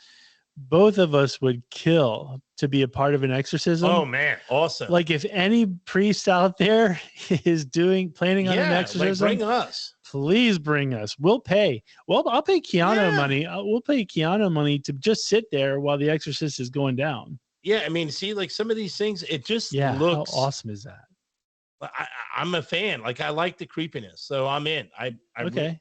Both of us would kill to be a part of an exorcism. Oh man, awesome. Like if any priest out there is planning on an exorcism, like bring us. Please bring us. We'll pay. Well, I'll pay Keanu money. We'll pay Keanu money to just sit there while the exorcist is going down. Yeah, I mean, see, like some of these things, it just looks. How awesome is that? I'm a fan. Like I like the creepiness, so I'm in. Okay.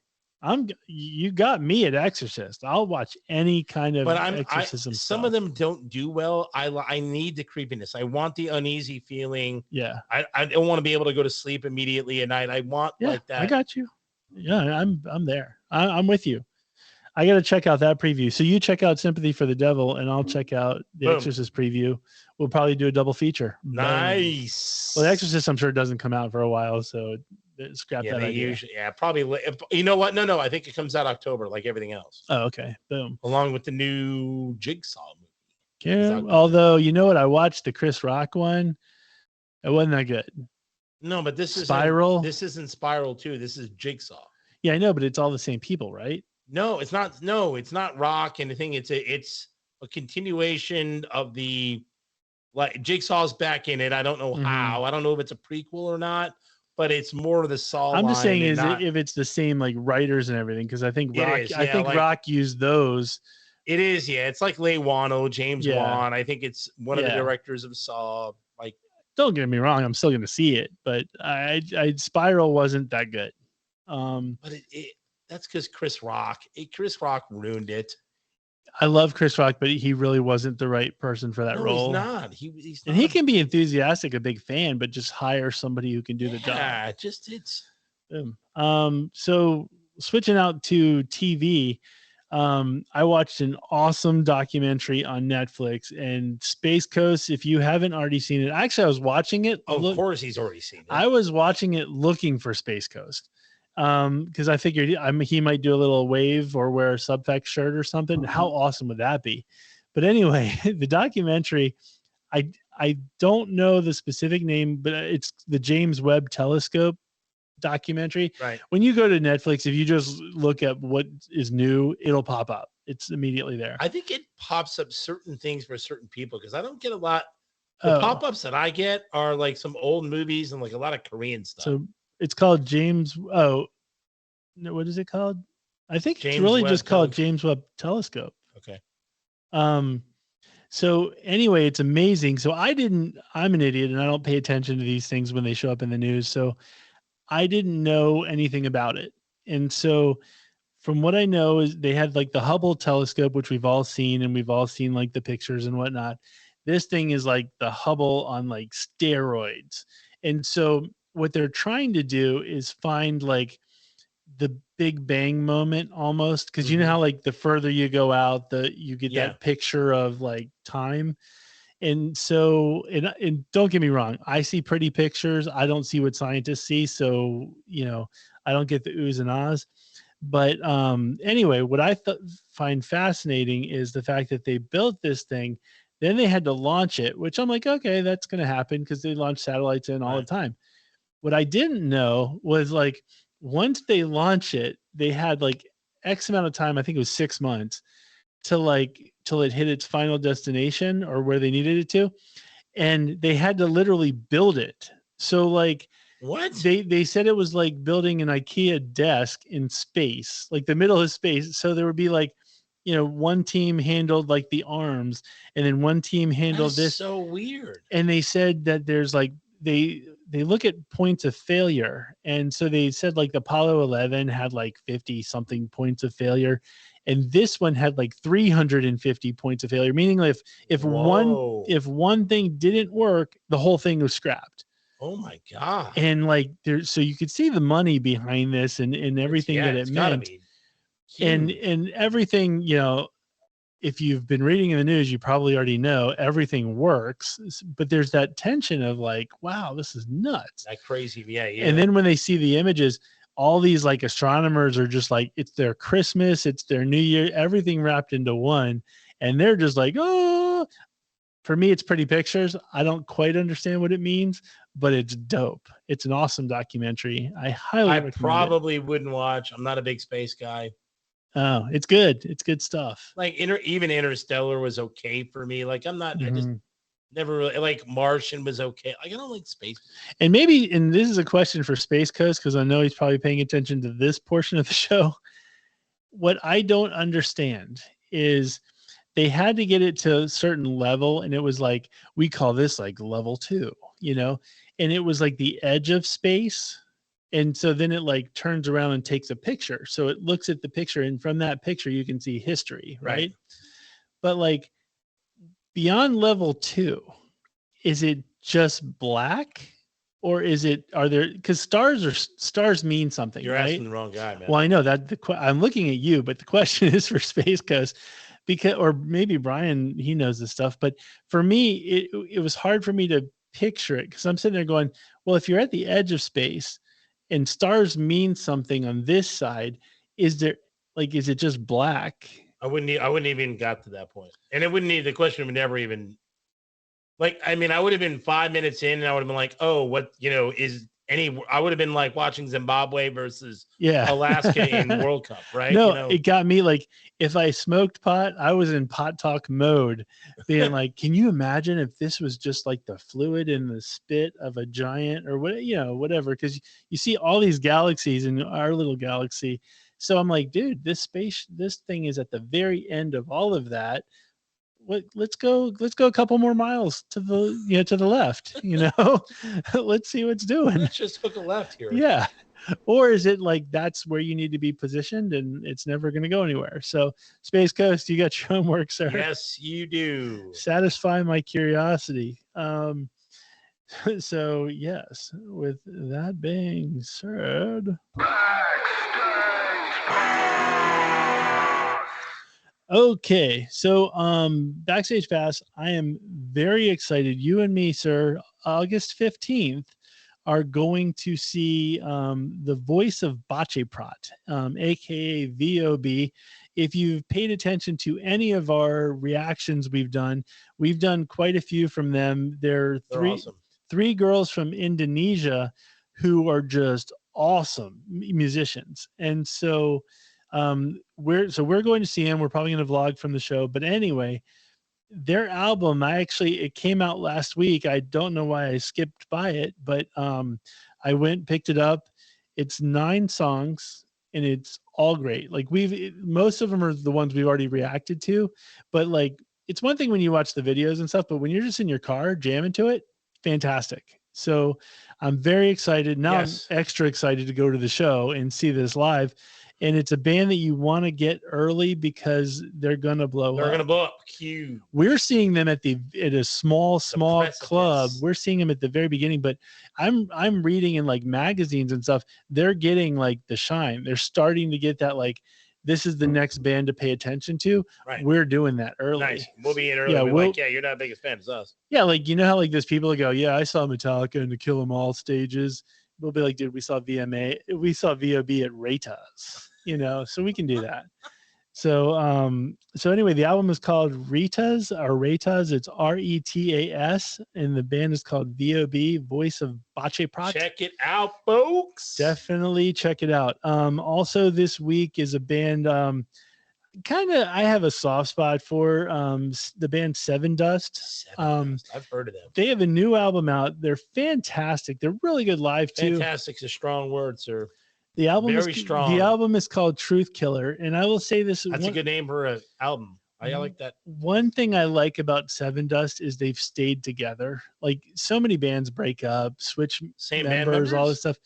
You got me at Exorcist. I'll watch any kind of exorcism. Some of them don't do well. I need the creepiness. I want the uneasy feeling. Yeah. I don't want to be able to go to sleep immediately at night. I want like that. I got you. Yeah, I'm there. I'm with you. I got to check out that preview. So you check out Sympathy for the Devil, and I'll check out the Exorcist preview. We'll probably do a double feature. Nice. Well, the Exorcist, I'm sure, doesn't come out for a while, so scrap that idea. Usually, probably. You know what? No. I think it comes out October, like everything else. Oh, okay. Boom. Along with the new Jigsaw movie. Yeah. Although, you know what? I watched the Chris Rock one. It wasn't that good. No, but this is Spiral. This isn't Spiral 2. This is Jigsaw. Yeah, I know, but it's all the same people, right? No, it's not. No, it's not Rock and the thing. It's a continuation of the, like, Jigsaw's back in it. I don't know how. I don't know if it's a prequel or not, but it's more of the Saw. I'm just saying if it's the same like writers and everything, because I think Rock used those. It is, yeah. It's like Leigh Whannell, James Wan. I think it's one of the directors of Saw. Like, don't get me wrong, I'm still going to see it, but I Spiral wasn't that good. But that's because Chris Rock ruined it. I love Chris Rock, but he really wasn't the right person for that role. He's not. He's not. And he can be enthusiastic, a big fan, but just hire somebody who can do the job. Yeah, it's. So switching out to TV, I watched an awesome documentary on Netflix, and Space Coast. If you haven't already seen it, actually, I was watching it. Of course, he's already seen it. I was watching it looking for Space Coast. Because I figured he might do a little wave or wear a Subfacts shirt or something. How awesome would that be? But anyway, the documentary, I don't know the specific name, but it's the James Webb Telescope documentary. Right. When you go to Netflix, if you just look at what is new, it'll pop up. It's immediately there. I think it pops up certain things for certain people because I don't get a lot. The pop-ups that I get are like some old movies and like a lot of Korean stuff. So it's called James. Oh, no, what is it called? I think it's really just called James Webb Telescope. Okay. So anyway, it's amazing. So I'm an idiot and I don't pay attention to these things when they show up in the news. So I didn't know anything about it. And so from what I know is they had like the Hubble telescope, which we've all seen, and we've all seen like the pictures and whatnot. This thing is like the Hubble on like steroids. And so what they're trying to do is find like the Big Bang moment almost, because you know how like the further you go out, you get that picture of like time. And so, and don't get me wrong, I see pretty pictures. I don't see what scientists see. So, I don't get the oohs and ahs. But anyway, what I find fascinating is the fact that they built this thing, then they had to launch it, which I'm like, okay, that's going to happen because they launch satellites in all the time. What I didn't know was like, once they launch it, they had like X amount of time, I think it was 6 months, till it hit its final destination or where they needed it to. And they had to literally build it. So like, what? They said it was like building an IKEA desk in space, like the middle of space. So there would be like, one team handled like the arms and then one team handled this. So weird. And they said that there's like they look at points of failure, and so they said like the Apollo 11 had like 50 something points of failure, and this one had like 350 points of failure, meaning if one thing didn't work, the whole thing was scrapped. Oh my God. And like there's, so you could see the money behind this and everything that it meant. And everything, you know, if you've been reading in the news, you probably already know everything works, but there's that tension of like, wow, this is nuts. That crazy. Yeah. And then when they see the images, all these like astronomers are just like, it's their Christmas, it's their New Year, everything wrapped into one. And they're just like, oh, for me, it's pretty pictures. I don't quite understand what it means, but it's dope. It's an awesome documentary. I probably wouldn't watch. I'm not a big space guy. Oh, it's good. It's good stuff. Like even Interstellar was okay for me. Like I'm not, I just never really like Martian was okay. Like I don't like space. And maybe, and this is a question for Space Coast, because I know he's probably paying attention to this portion of the show. What I don't understand is they had to get it to a certain level, and it was like, we call this like level 2, you know, and it was like the edge of space. And so then it like turns around and takes a picture. So it looks at the picture, and from that picture, you can see history, right? But like beyond level 2, is it just black, or is it, are there, because stars mean something. You're right? asking the wrong guy, man. Well, I know that I'm looking at you, but the question is for Space Coast, because, or maybe Brian, he knows this stuff, but for me, it was hard for me to picture it, because I'm sitting there going, well, if you're at the edge of space and stars mean something on this side, is there, like, is it just black? I wouldn't even got to that point. And it wouldn't need, the question would never even, like, I mean, I would have been 5 minutes in and I would have been like, oh, what, you know, is any, I would have been like watching Zimbabwe versus Alaska in World Cup, right? No, you know? It got me like, if I smoked pot, I was in pot talk mode, being like, can you imagine if this was just like the fluid in the spit of a giant, or what, you know, whatever, because you see all these galaxies in our little galaxy. So I'm like, dude, this thing is at the very end of all of that. Let's go a couple more miles to the, you know, to the left, you know. Let's see what's doing. Let's just hook a left here. Yeah. Or is it like that's where you need to be positioned and it's never going to go anywhere? So Space Coast, you got your homework, sir. Yes, you do. Satisfy my curiosity. So yes, with that being said, okay, so Backstage Pass, I am very excited. You and me, sir, August 15th are going to see the voice of Bacheprat, aka VOB. If you've paid attention to any of our reactions we've done quite a few from them. They're awesome. Three girls from Indonesia who are just awesome musicians. And so we're going to see them. We're probably going to vlog from the show, but anyway, their album, it came out last week. I don't know why I skipped by it, but I went, picked it up. It's 9 songs and it's all great. Like most of them are the ones we've already reacted to, but like, it's one thing when you watch the videos and stuff, but when you're just in your car jamming to it, fantastic. So I'm very excited. Now I'm extra excited to go to the show and see this live. And it's a band that you want to get early because they're going to blow up. They're going to blow up. Huge. We're seeing them at a small club. We're seeing them at the very beginning, but I'm reading in like magazines and stuff. They're getting like the shine. They're starting to get that, like, this is the next band to pay attention to. Right. We're doing that early. Nice. We'll be in early. Yeah, like, you're not the biggest fan as us. Yeah, like, you know how like there's people that go, yeah, I saw Metallica in the Kill 'Em All stages. We'll be like, dude, we saw VOB at Retas. You know, so we can do that. So anyway, the album is called Retas or Retas. It's Retas, and the band is called VOB, Voice of Bacheprat. Check it out, folks. Definitely check it out. Also this week is a band I have a soft spot for, the band Sevendust. I've heard of them. They have a new album out. They're fantastic. They're really good live too. Fantastic's a strong word, sir. The album Very strong. The album is called Truthkiller, and I will say this: that's a good name for an album. I like that. One thing I like about Sevendust is they've stayed together. Like so many bands break up, switch Same members, all this stuff,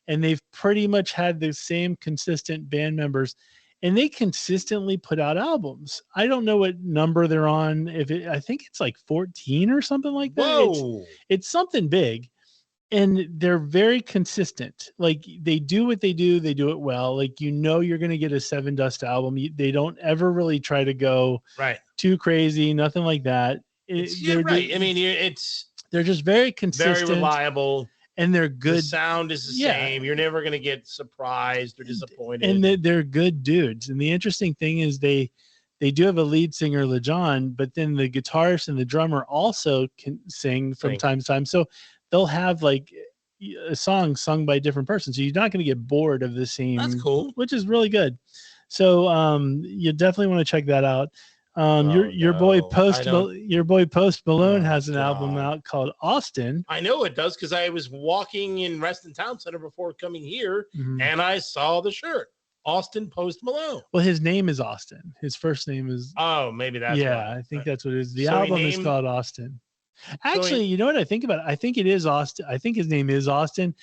and they've pretty much had the same consistent band members, and they consistently put out albums. I don't know what number they're on. I think it's like 14 or something like that. Whoa. It's something big. And they're very consistent. Like they do what they do it well. Like you're going to get a Sevendust album. They don't ever really try to go too crazy, nothing like that. You're right. I mean, they're just very consistent, very reliable, and they're good. The sound is the same. You're never going to get surprised or disappointed. And they're good dudes. And the interesting thing is they do have a lead singer, LeJohn, but then the guitarist and the drummer also can sing from time to time. So they'll have like a song sung by a different person. So you're not going to get bored of the same. That's cool. Which is really good. So you definitely want to check that out. Your boy Post Malone has an album out called Austin. I know it does because I was walking in Reston Town Center before coming here and I saw the shirt. Austin Post Malone. Well, his name is Austin. His first name is. Oh, maybe that's. Yeah, I think that's what it is. The album is called Austin. Actually, you know what I think about it? I think it is Austin. I think his name is Austin.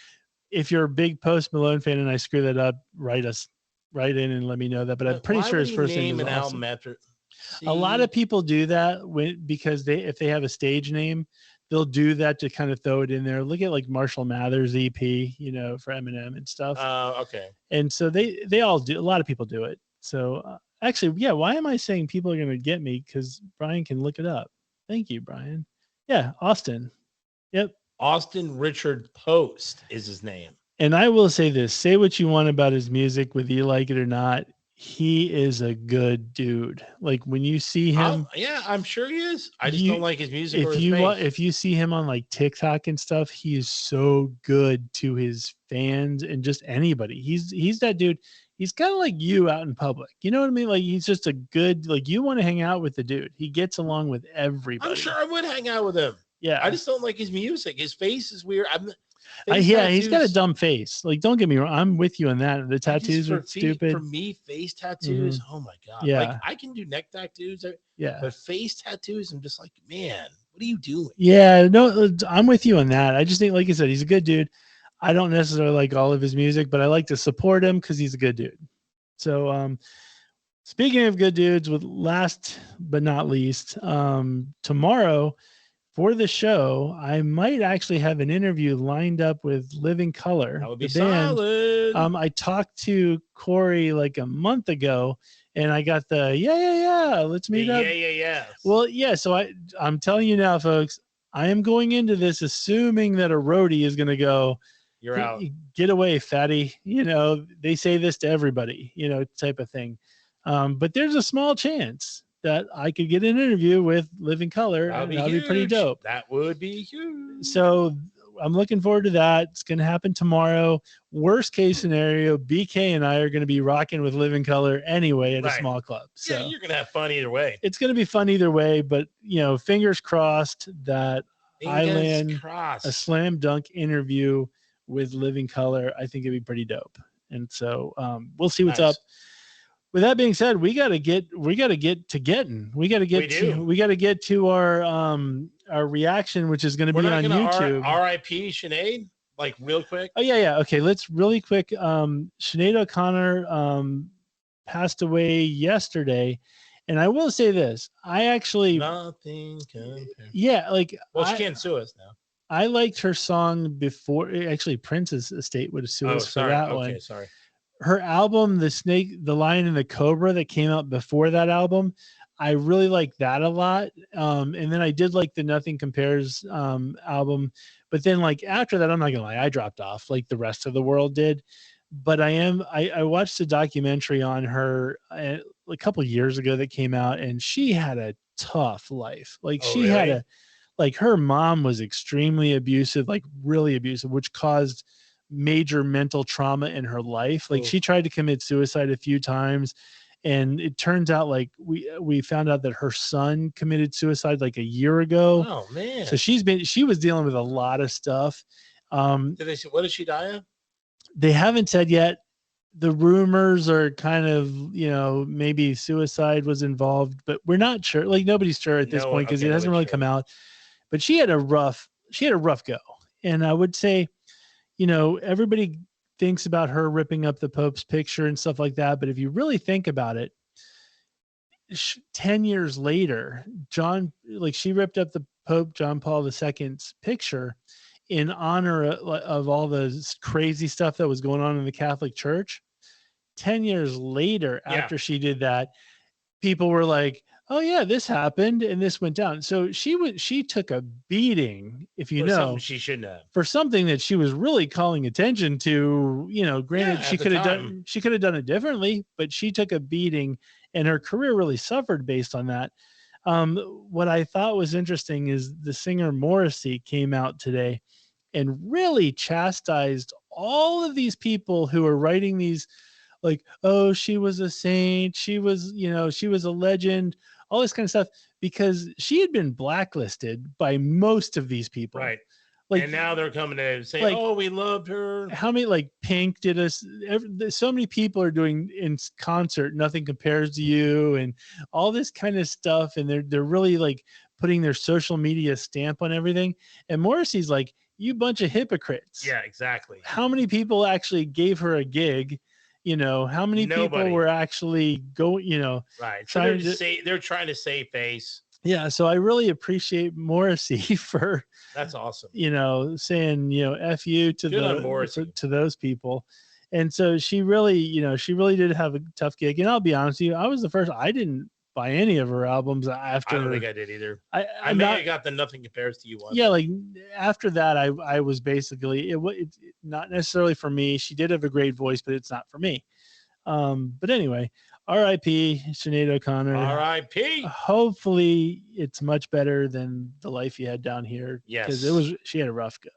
If you're a big Post Malone fan and I screw that up, write in and let me know that. But I'm pretty sure his first name is Austin. A lot of people do that because if they have a stage name, they'll do that to kind of throw it in there. Look at like Marshall Mathers EP, for Eminem and stuff. Okay. And so they all do. A lot of people do it. So actually, yeah. Why am I saying people are going to get me? Because Brian can look it up. Thank you, Brian. Yeah, Austin. Yep. Austin Richard Post is his name. And I will say this, say what you want about his music, whether you like it or not. He is a good dude. Like when you see him. Yeah, I'm sure he is. I just don't like his music. If you see him on like TikTok and stuff, he is so good to his fans and just anybody. He's that dude. He's kind of like you out in public. You know what I mean? Like he's just a good, like you want to hang out with the dude. He gets along with everybody. I'm sure I would hang out with him. Yeah. I just don't like his music. His face is weird. He's got a dumb face. Like, don't get me wrong. I'm with you on that. The tattoos are stupid. For me, face tattoos. Oh my God. Yeah. Like I can do neck tattoos. Yeah. But face tattoos, I'm just like, man, what are you doing? Yeah. No, I'm with you on that. I just think, like I said, he's a good dude. I don't necessarily like all of his music, but I like to support him because he's a good dude. So, speaking of good dudes, with last but not least, tomorrow for the show, I might actually have an interview lined up with Living Color. That would be solid. I talked to Corey like a month ago, and I got the let's meet up. Yeah. Well, yeah. So I'm telling you now, folks, I am going into this assuming that a roadie is going to go. You're out. Get away, fatty. They say this to everybody, type of thing. But there's a small chance that I could get an interview with Living Color. That would be pretty dope. That would be huge. So I'm looking forward to that. It's going to happen tomorrow. Worst case scenario, BK and I are going to be rocking with Living Color anyway at a small club. So yeah, you're going to have fun either way. It's going to be fun either way, but fingers crossed that I land a slam dunk interview with Living Color. I think it'd be pretty dope. And so we'll see what's up. With that being said, we got to get to getting. We got to get to our reaction, which is going to be on YouTube. R.I.P. Sinead, like real quick. Oh yeah. Okay, let's really quick. Sinead O'Connor passed away yesterday, and I will say this: I actually nothing compared. Yeah, like she can't sue us now. I liked her song before. Actually, Prince's estate would have sued us for that one. Sorry. Her album, The Snake, the Lion, and the Cobra, that came out before that album, I really like that a lot. And then I did like the Nothing Compares album. But then, like, after that, I'm not gonna lie, I dropped off like the rest of the world did. But I watched a documentary on her a couple years ago that came out, and she had a tough life. Like her mom was extremely abusive, like really abusive, which caused major mental trauma in her life. Like she tried to commit suicide a few times, and it turns out like we found out that her son committed suicide like a year ago. Oh man. So she was dealing with a lot of stuff. What did she die of? They haven't said yet. the rumors are kind of, maybe suicide was involved, but we're not sure. Like nobody's sure at this point because it hasn't really come out. But she had a rough go. And I would say, everybody thinks about her ripping up the Pope's picture and stuff like that. But if you really think about it, 10 years later, she ripped up the Pope John Paul II's picture in honor of all the crazy stuff that was going on in the Catholic Church. 10 years later, after she did that, people were like, oh yeah, this happened and this went down. So she took a beating, if you know, something she shouldn't have, for something that she was really calling attention to. Granted, she could have done it differently, but she took a beating and her career really suffered based on that. What I thought was interesting is the singer Morrissey came out today and really chastised all of these people who are writing these, like, oh, she was a saint, she was a legend, all this kind of stuff, because she had been blacklisted by most of these people. Right. And now they're coming to say, oh, we loved her. How many, Pink did us? So many people are doing in concert, Nothing Compares to You, and all this kind of stuff. And they're really putting their social media stamp on everything. And Morrissey's like, you bunch of hypocrites. Yeah, exactly. How many people actually gave her a gig? How many people were actually going, right. So they're trying to save face. Yeah. So I really appreciate Morrissey for, that's awesome. Saying, F you to those people. And so she really did have a tough gig. And I'll be honest with you, I didn't buy any of her albums after. I don't think I did either. I may have got the Nothing Compares to You one. Yeah. After that, I was basically, it's not necessarily for me. She did have a great voice, but it's not for me. But anyway, R.I.P. Sinead O'Connor. R.I.P. Hopefully it's much better than the life you had down here. Yes. Because she had a rough go.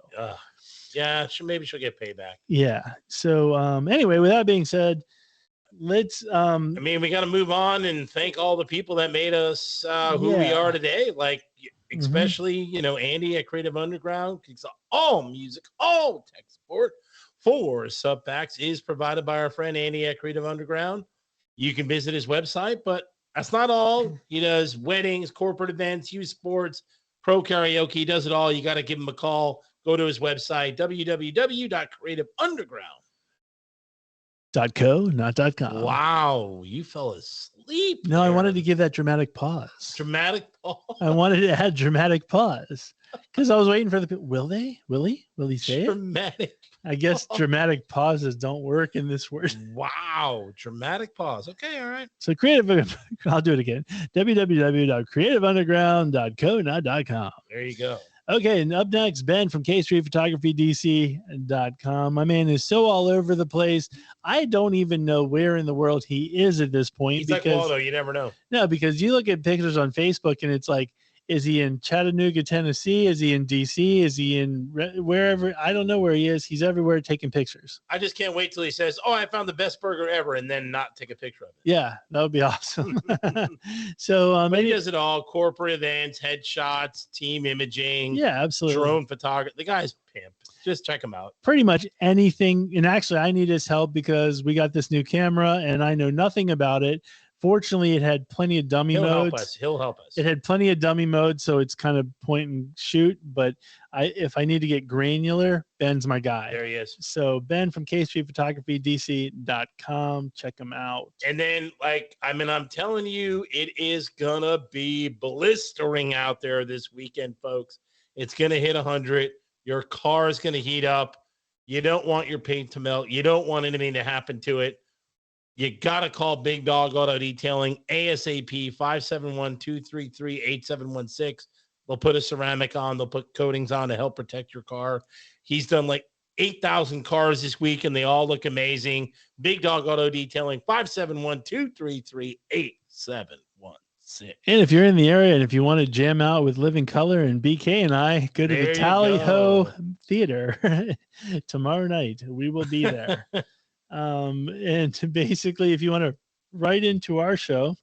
Yeah, maybe she'll get payback. Yeah. So anyway, with that being said, let's we got to move on and thank all the people that made us who we are today. Especially, Andy at Creative Underground. All music, all tech support for Subfacts is provided by our friend Andy at Creative Underground. You can visit his website, but that's not all. He does weddings, corporate events, youth sports, pro karaoke. He does it all. You got to give him a call. Go to his website, www.creativeunderground.co, not .com. Wow, you fell asleep. No, I wanted to give that dramatic pause. Dramatic pause. I wanted to add dramatic pause because I was waiting for the people. Will he say dramatic? I guess dramatic pauses don't work in this word. Wow, dramatic pause. Okay, all right. So I'll do it again. www.creativeunderground.co, not .com. There you go. Okay, and up next, Ben from KStreetPhotographyDC.com. My man is so all over the place. I don't even know where in the world he is at this point. He's like Waldo, you never know. No, because you look at pictures on Facebook and it's like, is he in Chattanooga, Tennessee? Is he in DC? Is he in wherever? I don't know where he is. He's everywhere taking pictures. I just can't wait till he says, oh, I found the best burger ever, and then not take a picture of it. Yeah, that would be awesome. So he does it all: corporate events, headshots, team imaging. Yeah, absolutely. Drone photography. The guy's pimp. Just check him out. Pretty much anything. And actually, I need his help because we got this new camera, and I know nothing about it. Fortunately, it had plenty of dummy modes. He'll help us. It had plenty of dummy modes, so it's kind of point and shoot. But if I need to get granular, Ben's my guy. There he is. So Ben from KStreetPhotographyDC.com. Check him out. And then, I'm telling you, it is going to be blistering out there this weekend, folks. It's going to hit 100. Your car is going to heat up. You don't want your paint to melt. You don't want anything to happen to it. You got to call Big Dog Auto Detailing ASAP 571-233-8716. They'll put a ceramic on. They'll put coatings on to help protect your car. He's done 8,000 cars this week, and they all look amazing. Big Dog Auto Detailing 571-233-8716. And if you're in the area and if you want to jam out with Living Color and BK and I, go to the Tally Ho Theater tomorrow night. We will be there. And basically, if you want to write into our show,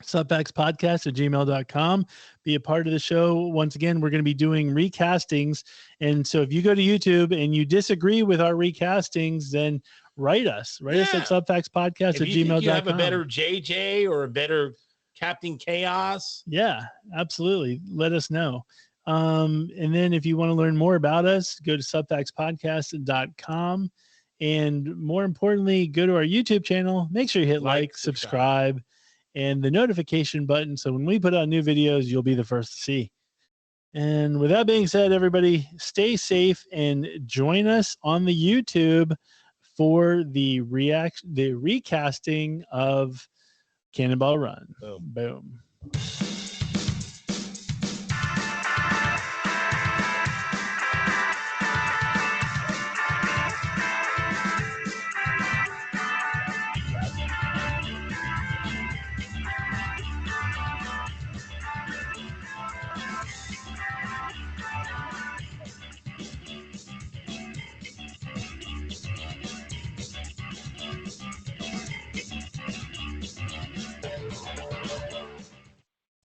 subfactspodcast@gmail.com, be a part of the show. Once again, we're going to be doing recastings. And so if you go to YouTube and you disagree with our recastings, then write us at subfactspodcast if you think you have a @gmail.com. better JJ or a better Captain Chaos. Yeah, absolutely. Let us know. And then if you want to learn more about us, go to subfactspodcast.com. And more importantly, go to our YouTube channel. Make sure you hit like, subscribe, and the notification button. So when we put out new videos, you'll be the first to see. And with that being said, everybody, stay safe and join us on the YouTube for the recasting of Cannonball Run. Boom. Boom.